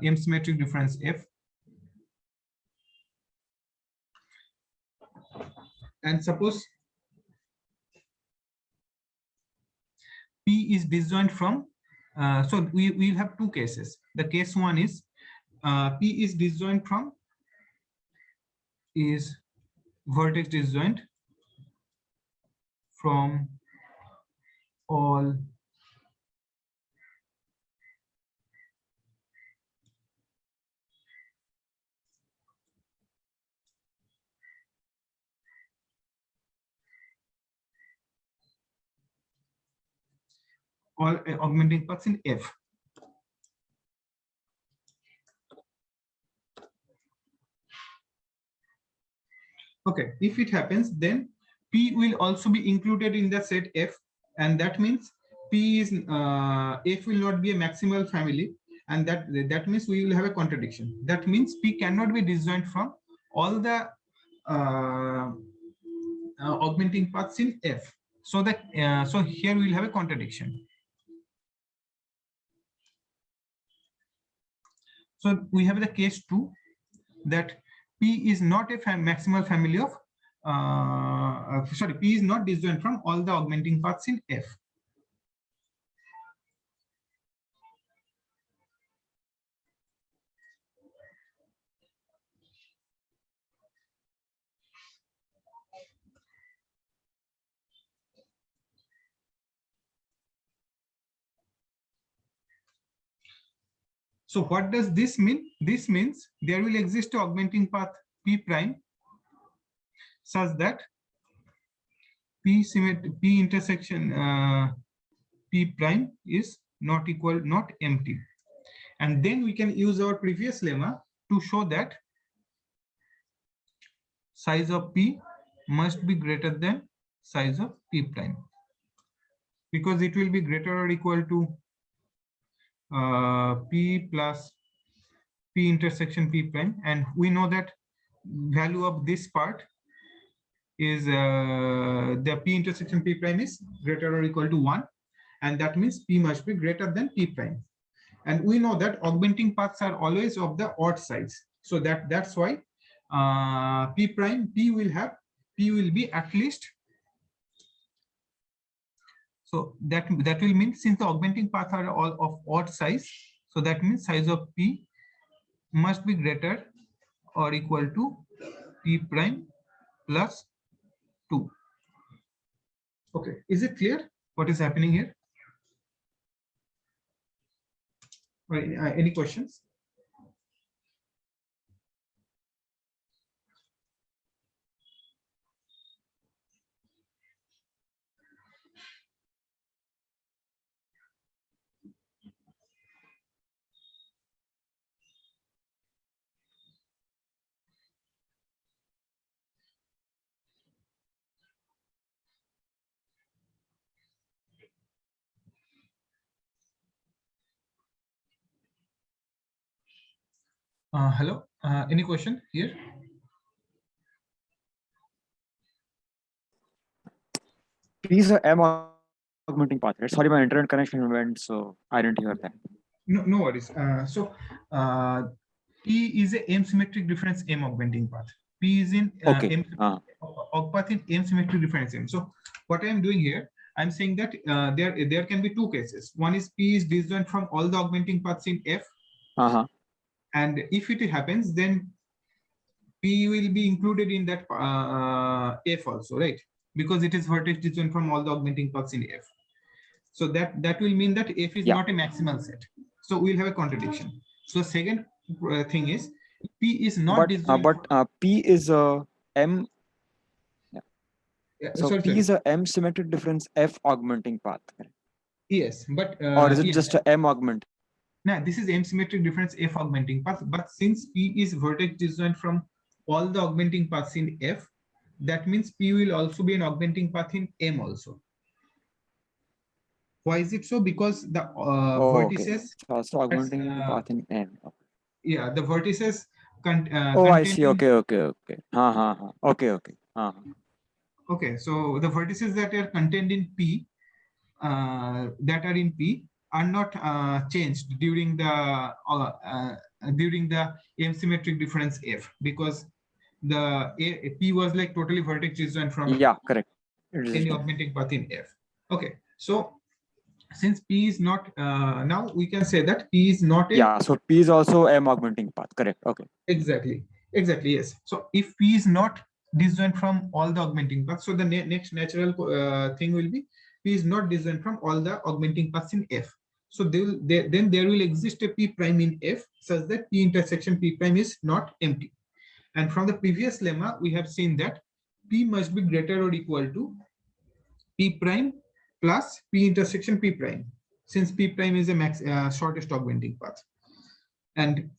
M symmetric difference F, and suppose P is disjoint from, so we will have two cases. The case one is P is disjoint from is vertex disjoint from all augmenting paths in F. Okay, if it happens, then P will also be included in the set F, and that means P is F will not be a maximal family, and that means we will have a contradiction. That means P cannot be disjoint from all the augmenting paths in F. So that so here we will have a contradiction. So we have the case 2, that P is not a maximal family of sorry, P is not disjoint from all the augmenting paths in F. So what does this mean? This means there will exist an augmenting path P prime such that P intersection P prime is not empty. And then we can use our previous lemma to show that size of P must be greater than size of P prime, because it will be greater or equal to P plus P intersection P prime, and we know that value of this part is the P intersection P prime is greater or equal to 1, and that means P must be greater than P prime. And we know that augmenting paths are always of the odd size, so that's why P will be at least. So that will mean, since the augmenting paths are all of odd size, so that means size of P must be greater or equal to P prime plus 2. Okay, is it clear what is happening here? Or any questions? Hello, any question here? P is a M augmenting path, right? Sorry, my internet connection went, so I didn't hear that. No worries. P is a M symmetric difference M augmenting path. P is in Okay. aug path in M symmetric difference M. So what I am doing here, I'm saying that there can be two cases. One is P is disjoint from all the augmenting paths in F. And if it happens, then P will be included in that F also, right? Because it is vertex disjoint from all the augmenting paths in F. So that will mean that F is not a maximal set. So we'll have a contradiction. So second thing is P is not disjoint. But P is a M. Yeah, So sorry, P is a M symmetric difference F augmenting path. Yes, but or is it just a M augment? No, this is M symmetric difference F augmenting path. But since P is vertex disjoint from all the augmenting paths in F, that means P will also be an augmenting path in M also. Why is it so? Because the vertices. Okay. Also augmenting path in M. Yeah, the vertices. I see. Okay. Okay. Okay, so the vertices that are contained in P, are not changed during the M symmetric difference F, because the P was like totally vertex disjoint from correct. any augmenting path in F. Okay, so since P is not, now we can say that P is not a. So P is also M augmenting path. Correct. Okay. Exactly. Yes. So if P is not disjoint from all the augmenting paths, so the next natural thing will be P is not disjoint from all the augmenting paths in F. So then there will exist a P prime in F such that P intersection P prime is not empty. And from the previous lemma, we have seen that P must be greater or equal to P prime plus P intersection P prime, since P prime is a shortest augmenting path. And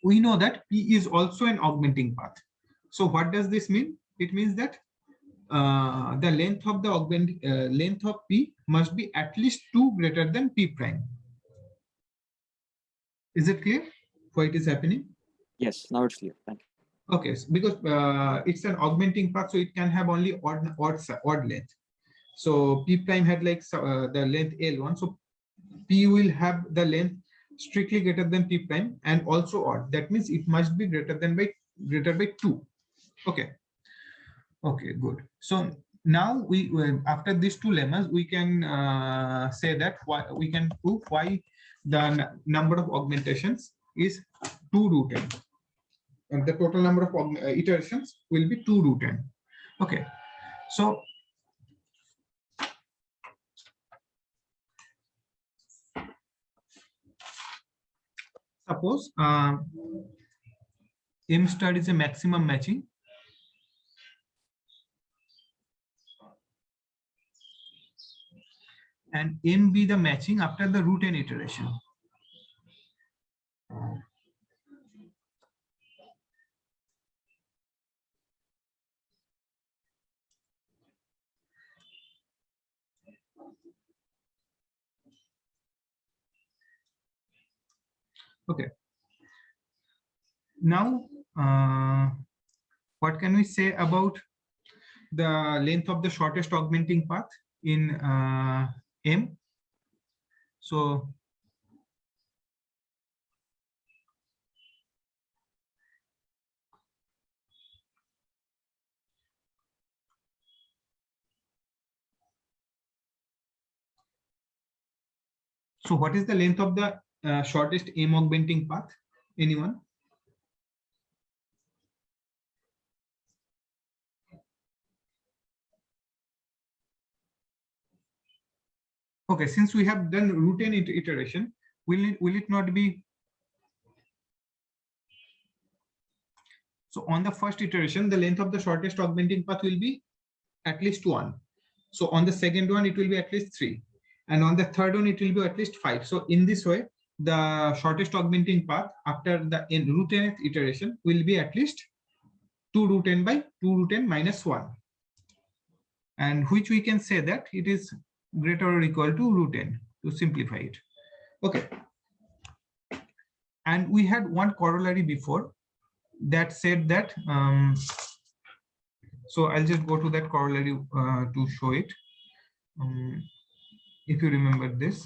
we know that P is also an augmenting path. So what does this mean? It means that the length of the length of P must be at least 2 greater than P prime. Is it clear why it is happening? Yes, now it's clear. Thank you. Okay, so because it's an augmenting path, so it can have only odd length. So P prime had like the length L1, so P will have the length strictly greater than P prime and also odd. That means it must be greater by 2. Okay. Okay, good. So now after these two lemmas, we can say that we can prove why the number of augmentations is 2 root n, and the total number of iterations will be 2 root n. Okay, so suppose M star is a maximum matching, and M be the matching after the root n iteration. Okay. Now, what can we say about the length of the shortest augmenting path in M? So what is the length of the shortest M augmenting path? Anyone? Okay, since we have done root n iteration, will it not be? So on the first iteration, the length of the shortest augmenting path will be at least 1. So on the second one, it will be at least 3. And on the third one, it will be at least 5. So in this way, the shortest augmenting path after the root nth iteration will be at least 2 root n by 2 root n minus 1. And which we can say that it is greater or equal to root n, to simplify it. Okay. And we had one corollary before that said that, so I'll just go to that corollary to show it. If you remember this.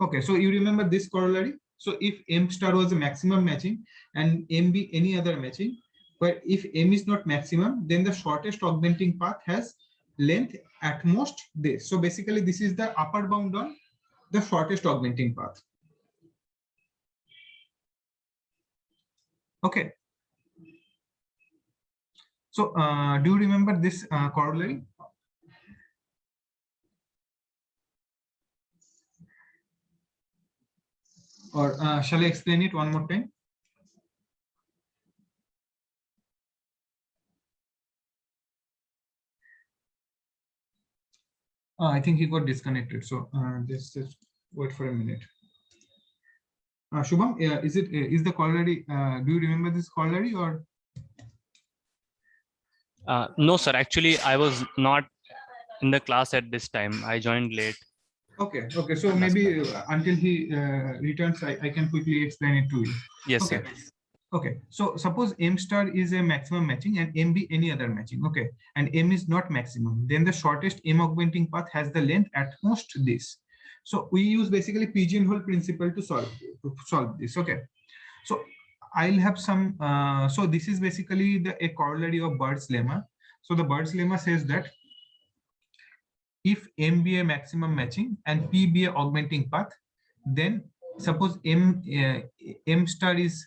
Okay, so you remember this corollary. So if M star was a maximum matching and M be any other matching, but if M is not maximum, then the shortest augmenting path has length at most this. So basically this is the upper bound on the shortest augmenting path. Okay. So do you remember this corollary? Or shall I explain it one more time? I think he got disconnected. So just wait for a minute. Shubham, is the corollary? Do you remember this corollary or? No, sir. Actually, I was not in the class at this time. I joined late. Okay. Okay. So maybe until he returns, I can quickly explain it to you. Yes, okay. sir. Okay. So suppose M star is a maximum matching and M be any other matching. Okay. And M is not maximum. Then the shortest M augmenting path has the length at most this. So we use basically pigeonhole principle to solve this. Okay. So I'll have some. So this is basically a corollary of Bird's lemma. So the Bird's lemma says that if M be a maximum matching and P be a augmenting path, then suppose M star is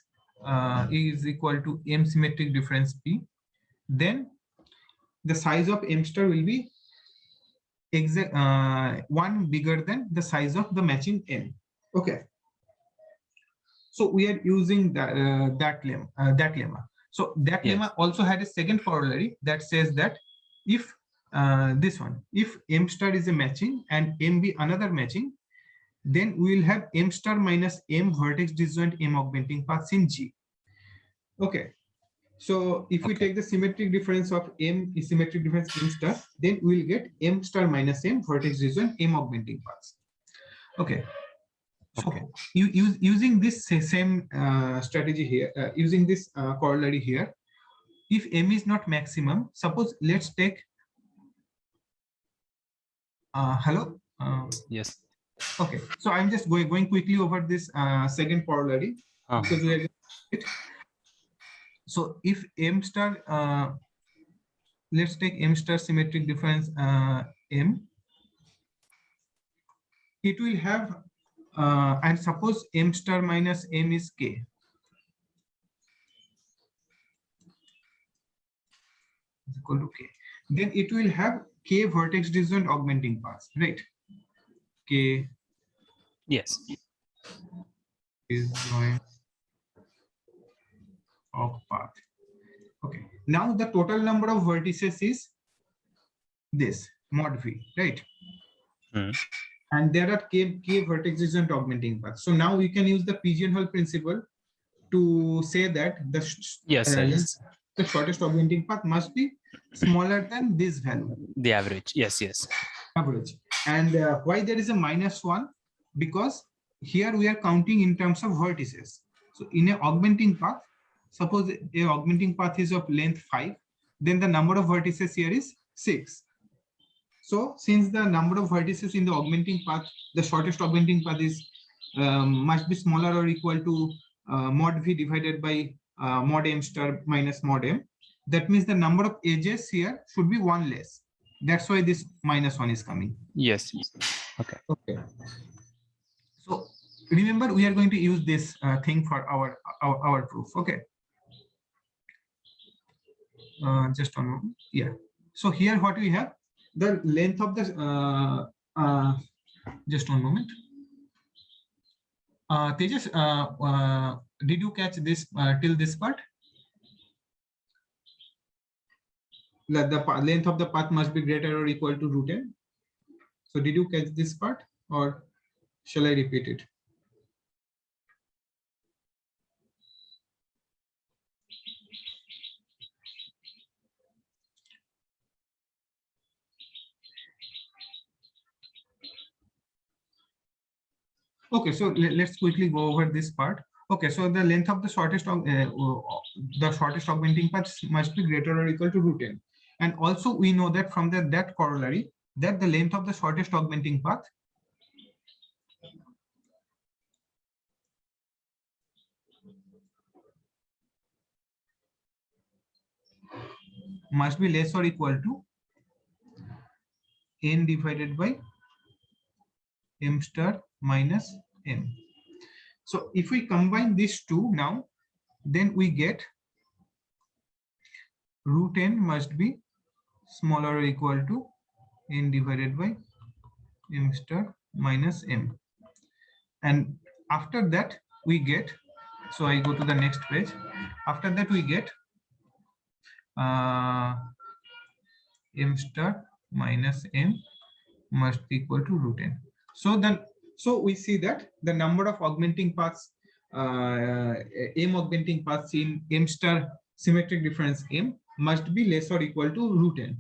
equal to M symmetric difference P, then the size of M star will be one bigger than the size of the matching M. Okay. So we are using that lemma. So that lemma also had a second corollary that says that if this one, if M star is a matching and M be another matching, then we will have M star minus M vertex disjoint M augmenting paths in G. Okay. So if we take the symmetric difference of M is symmetric difference M star, then we will get M star minus M vertex disjoint M augmenting paths. Okay. So using this same strategy here, using this corollary here, if M is not maximum, suppose let's take, hello? Yes. Okay, so I'm just going quickly over this second corollary because we are it. So if M star, let's take M star symmetric difference M, it will have, and suppose M star minus M is K. Is equal to K. Then it will have K vertex disjoint augmenting paths, right? K Yes. Is joint of path. Okay. Now the total number of vertices is this mod v, right? Hmm. And there are k vertices and augmenting paths. So now we can use the pigeonhole principle to say that Yes, sir. Yes. the shortest augmenting path must be smaller than this value, The average. Yes, yes. average. And why there is a -1? Because here we are counting in terms of vertices. So in an augmenting path, suppose a augmenting path is of length 5, then the number of vertices here is 6. So since the number of vertices in the augmenting path, the shortest augmenting path is must be smaller or equal to mod v divided by mod m star minus mod m. That means the number of edges here should be 1 less. That's why this -1 is coming. Yes. Okay. So remember, we are going to use this thing for our proof. Okay. Just one moment. Yeah. So here what we have, the length of the just one moment. Tejas, did you catch this till this part? The length of the path must be greater or equal to √n. So did you catch this part, or shall I repeat it? Okay, so let's quickly go over this part. Okay, so the length of the shortest augmenting path must be greater or equal to √n. And also we know that from that corollary that the length of the shortest augmenting path must be less or equal to n divided by m star minus m. So if we combine these two now, then we get √n must be smaller or equal to n divided by m star minus m. And after that we get, so I go to the next page. After that we get m star minus m must be equal to √n. So we see that the number of augmenting paths, m augmenting paths in m star symmetric difference m must be less or equal to √n.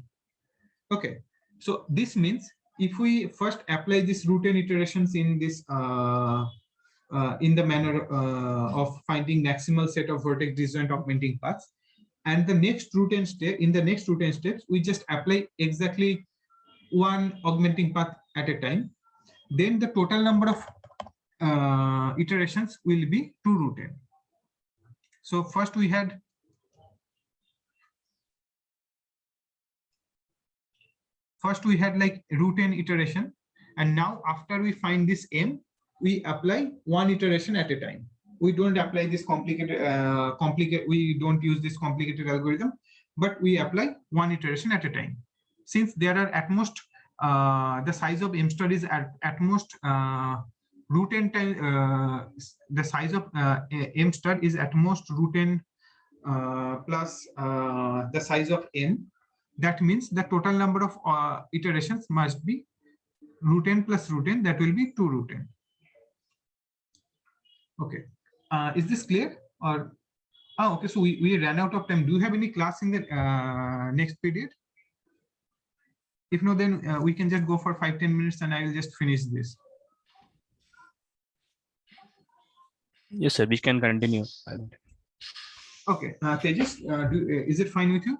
Okay, so this means if we first apply this √n iterations in this in the manner of finding maximal set of vertex disjoint augmenting paths, and the next √n step, in the next √n steps we just apply exactly one augmenting path at a time, then the total number of iterations will be 2 √n. So first we had like √n iteration, and now after we find this m, we apply one iteration at a time. We don't apply this complicated we don't use this complicated algorithm, but we apply one iteration at a time. Since there are at most the size of m star is at most √n time, the size of m star is at most √n plus the size of m. That means the total number of iterations must be √n plus √n, that will be 2 √n. Okay, is this clear? Or okay, so we ran out of time. Do you have any class in the next period? If no, then we can just go for 5-10 minutes and I will just finish this. Yes, sir. We can continue. Okay, Tejas, is it fine with you?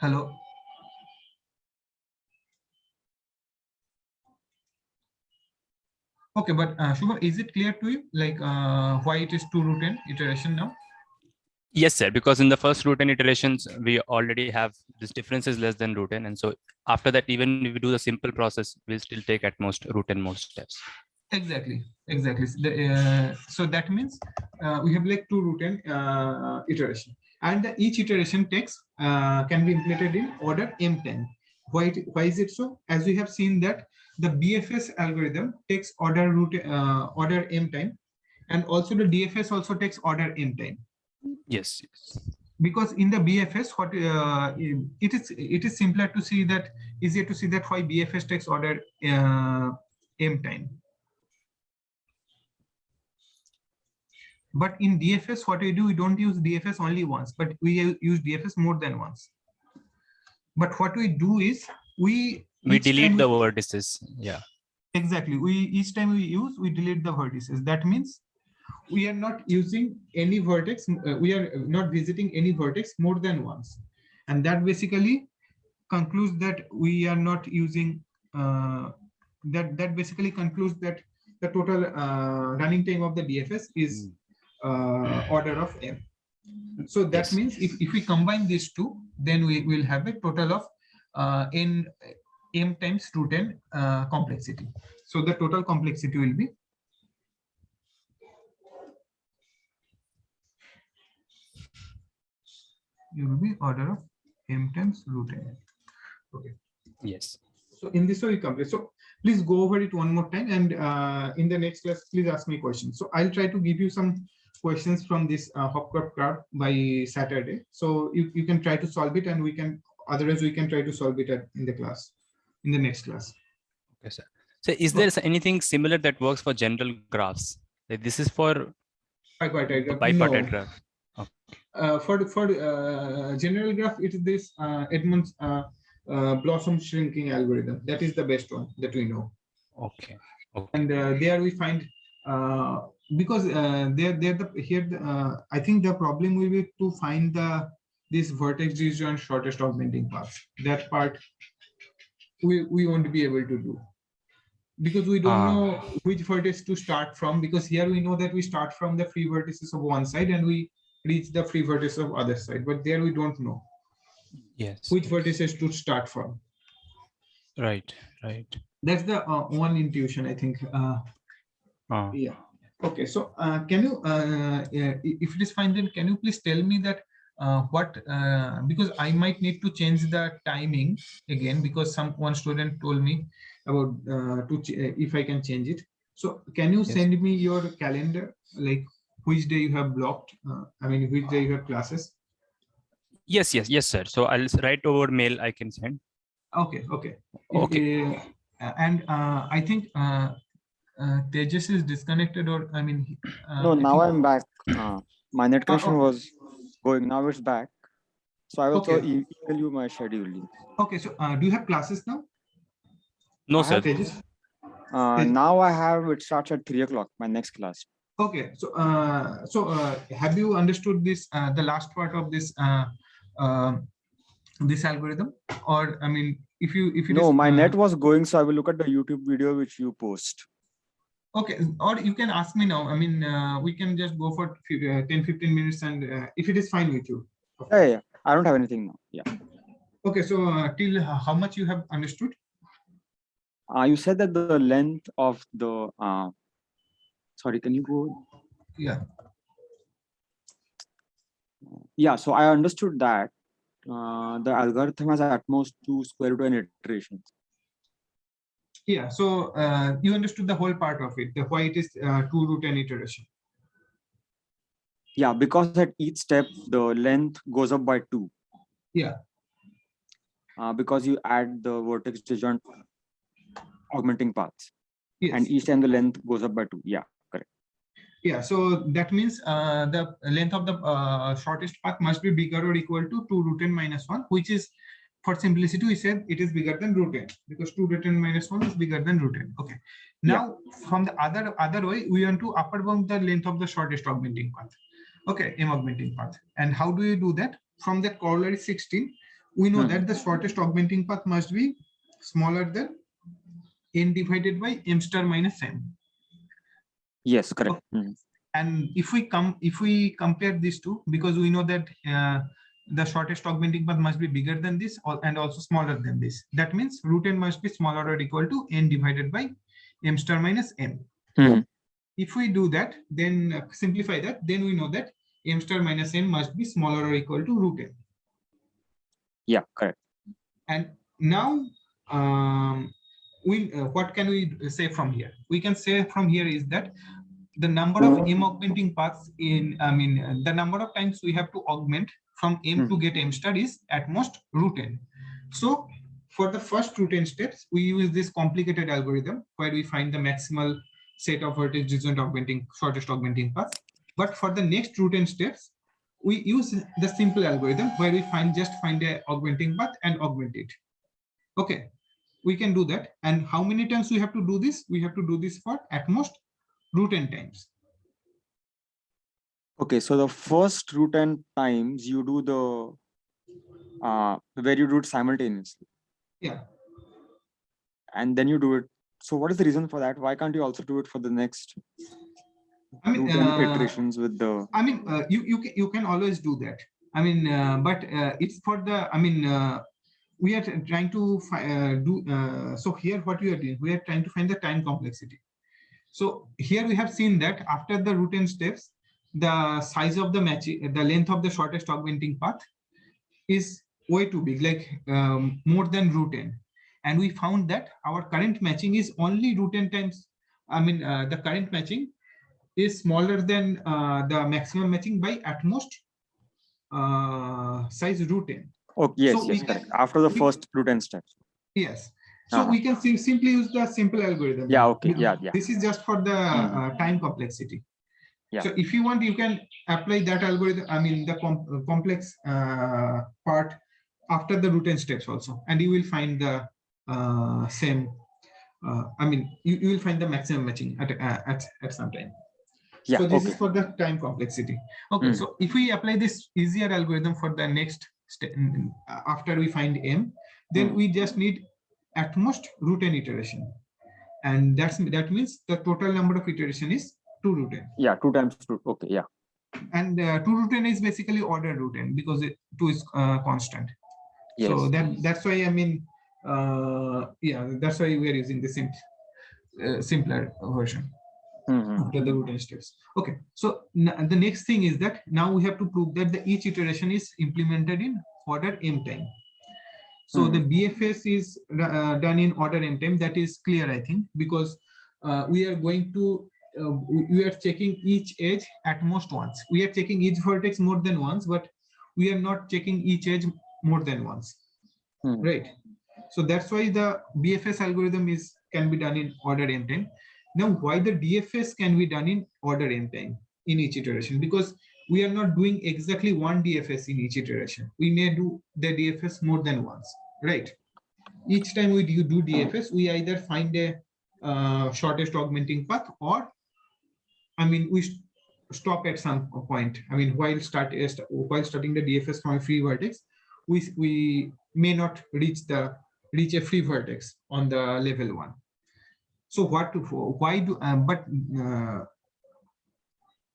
Hello. Okay, but Shubham, is it clear to you, like why it is 2 √n iteration now? Yes, sir. Because in the first √n iterations, we already have this difference is less than √n, and so after that, even if we do the simple process, we'll still take at most √n more steps. Exactly. So that means we have like 2 root n iteration, and each iteration takes can be implemented in order m time. Why is it so? As we have seen that the BFS algorithm takes order m time, and also the DFS also takes order m time. Yes. Yes. Because in the BFS, what it is simpler to see that, easier to see that why BFS takes order m time. But in DFS, what we do, we don't use DFS only once, but we use DFS more than once. But what we do is We each delete time the vertices. Yeah. exactly. Each time we delete the vertices. That means we are not using any vertex. We are not visiting any vertex more than once, and that basically concludes that we are not using. That basically concludes that the total running time of the DFS is order of m. So that Yes. means if we combine these two, then we will have a total of n m times root n complexity. So the total complexity will be order of m times root n. Okay. Yes. So in this way we complete. So please go over it one more time, and in the next class, please ask me questions. So I'll try to give you some questions from this Hopcroft card by Saturday. So you can try to solve it, and otherwise we can try to solve it in the next class. Okay, sir. So is there anything similar that works for general graphs? Like this is for bipartite graph. For general graph, it is this Edmonds Blossom shrinking algorithm. That is the best one that we know. Okay. And there we find because I think the problem will be to find this vertex region shortest augmenting path. That part we won't be able to do, because we don't know which vertex to start from, because here we know that we start from the free vertices of one side and we reach the free vertices of other side, but there we don't know which vertices to start from. Right. That's the one intuition, I think. Yeah. Okay. So can you, if it is fine, then can you please tell me that because I might need to change the timing again, because one student told me about if I can change it. So can you send me your calendar, like which day you have blocked? Which day you have classes? Yes, sir. So I'll write over mail. I can send. Okay. And I think Tejas is disconnected, or no, now I'm back. My net connection was going. Now it's back. So I will also email you my schedule. Okay. So do you have classes now? No, sir. Tejas? Now I have, it starts at 3 o'clock, my next class. Okay. So have you understood this, the last part of this this algorithm? Or if you no, my net was going, so I will look at the YouTube video which you post. Okay, or you can ask me now. We can just go for 10-15 minutes, and if it is fine with you. Yeah, I don't have anything now. Yeah. Okay, so till how much you have understood? You said that the length of the sorry, can you go? Yeah. Yeah, so I understood that the algorithm has at most 2 square root n iterations. Yeah, so you understood the whole part of it, why it is 2 root n iteration. Yeah, because at each step the length goes up by 2. Yeah. Because you add the vertex disjoint augmenting paths. Yes. And each time the length goes up by 2. Yeah, correct. Yeah, so that means the length of the shortest path must be bigger or equal to 2 root n minus 1, which is, for simplicity, we said it is bigger than root n, because 2 root n minus 1 is bigger than root n. Okay. Now, from the other way, we want to upper bound the length of the shortest augmenting path. Okay, m augmenting path. And how do you do that? From that corollary 16, we know that the shortest augmenting path must be smaller than n divided by m star minus n. Yes, correct. Okay. And if we compare these two, because we know that the shortest augmenting path must be bigger than this and also smaller than this. That means root n must be smaller or equal to n divided by m star minus n. Mhm. If we do that, then simplify that, then we know that m star minus n must be smaller or equal to root n. Yeah, correct. And now what can we say from here? We can say from here is that the number of m augmenting paths the number of times we have to augment from m to get m star is at most root n. So for the first root n steps, we use this complicated algorithm where we find the maximal set of vertex disjoint augmenting shortest augmenting paths. But for the next root n steps, we use the simple algorithm where we just find a augmenting path and augment it. Okay, we can do that. And how many times we have to do this? We have to do this for at most root n times. Okay, so the first root n times you do the where you do it simultaneously, Yeah. and then you do it. So what is the reason for that? Why can't you also do it for the next I mean, root n iterations with the? I mean, you can always do that. I mean, but it's for the. I mean, we are trying to so here what we are doing, we are trying to find the time complexity. So here we have seen that after the root n steps, the size of the matching, the length of the shortest augmenting path is way too big, like more than root n. And we found that our current matching is only root n times. I mean, the current matching is smaller than the maximum matching by at most size root n. Oh yes, So yes, correct. After the first root n steps. Yes. So we can simply use the simple algorithm. Yeah. Okay. Yeah. Yeah. This is just for the time complexity. Yeah. So if you want, you can apply that algorithm. I mean, the complex part after the root n steps also, and you will find the same. I mean, you will find the maximum matching at some time. Yeah. So this Okay. is for the time complexity. Okay. So if we apply this easier algorithm for the next step after we find m, then we just need at most root n iteration, and that means the total number of iteration is 2 root n. Yeah, 2 times 2. Okay, yeah. And 2 root n is basically ordered root n because 2 is constant. Yes. So that's why, I mean, yeah, that's why we are using the simpler version after the root n steps. Okay, so the next thing is that now we have to prove that each iteration is implemented in order m time. So the BFS is done in order m time. That is clear, I think, because we are going to we are checking each edge at most once. We are checking each vertex more than once, but we are not checking each edge more than once, right? So that's why the BFS algorithm can be done in order m time. Now, why the DFS can be done in order m time in each iteration? Because we are not doing exactly one DFS in each iteration. We may do the DFS more than once, right? Each time we do DFS, we either find a shortest augmenting path, or I mean, we stop at some point. I mean, while starting the DFS from a free vertex, we may not reach a free vertex on the level 1. So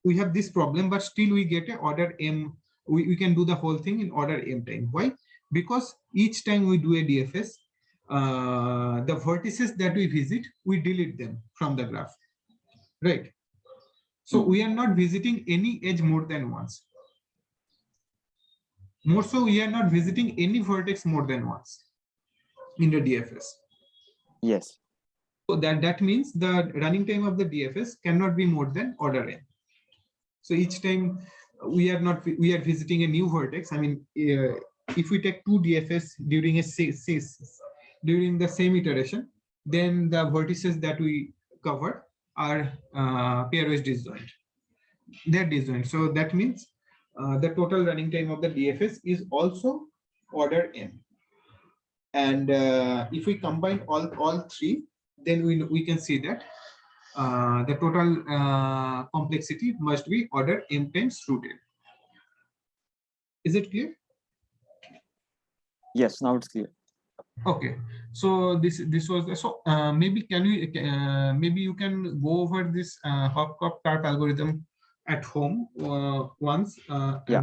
we have this problem, but still we get a order m. We can do the whole thing in order m time. Why? Because each time we do a DFS, the vertices that we visit, we delete them from the graph, right? So we are not visiting any edge more than once. More so, we are not visiting any vertex more than once in the DFS. Yes. So that means the running time of the DFS cannot be more than order n. So each time we are visiting a new vertex. I mean, if we take 2 DFS during during the same iteration, then the vertices that we cover are pairwise disjoint. They're disjoint. So that means the total running time of the DFS is also order n. And if we combine all three, then we can see that the total complexity must be order m times root n. Is it clear? Yes, now it's clear. Okay, so this was so maybe maybe you can go over this Hopcroft-Karp algorithm at home once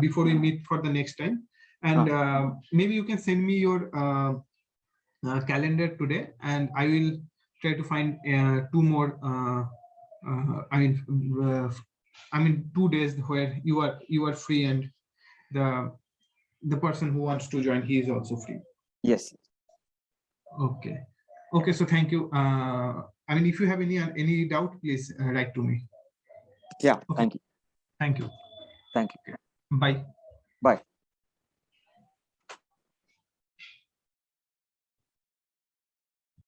before we meet for the next time, and maybe you can send me your calendar today, and I will try to find 2 more I mean 2 days where you are free, and the person who wants to join, he is also free. Yes. Okay. Okay. So thank you. I mean, if you have any doubt, please write to me. Yeah. Okay. Thank you. Thank you. Thank you. Bye. Bye.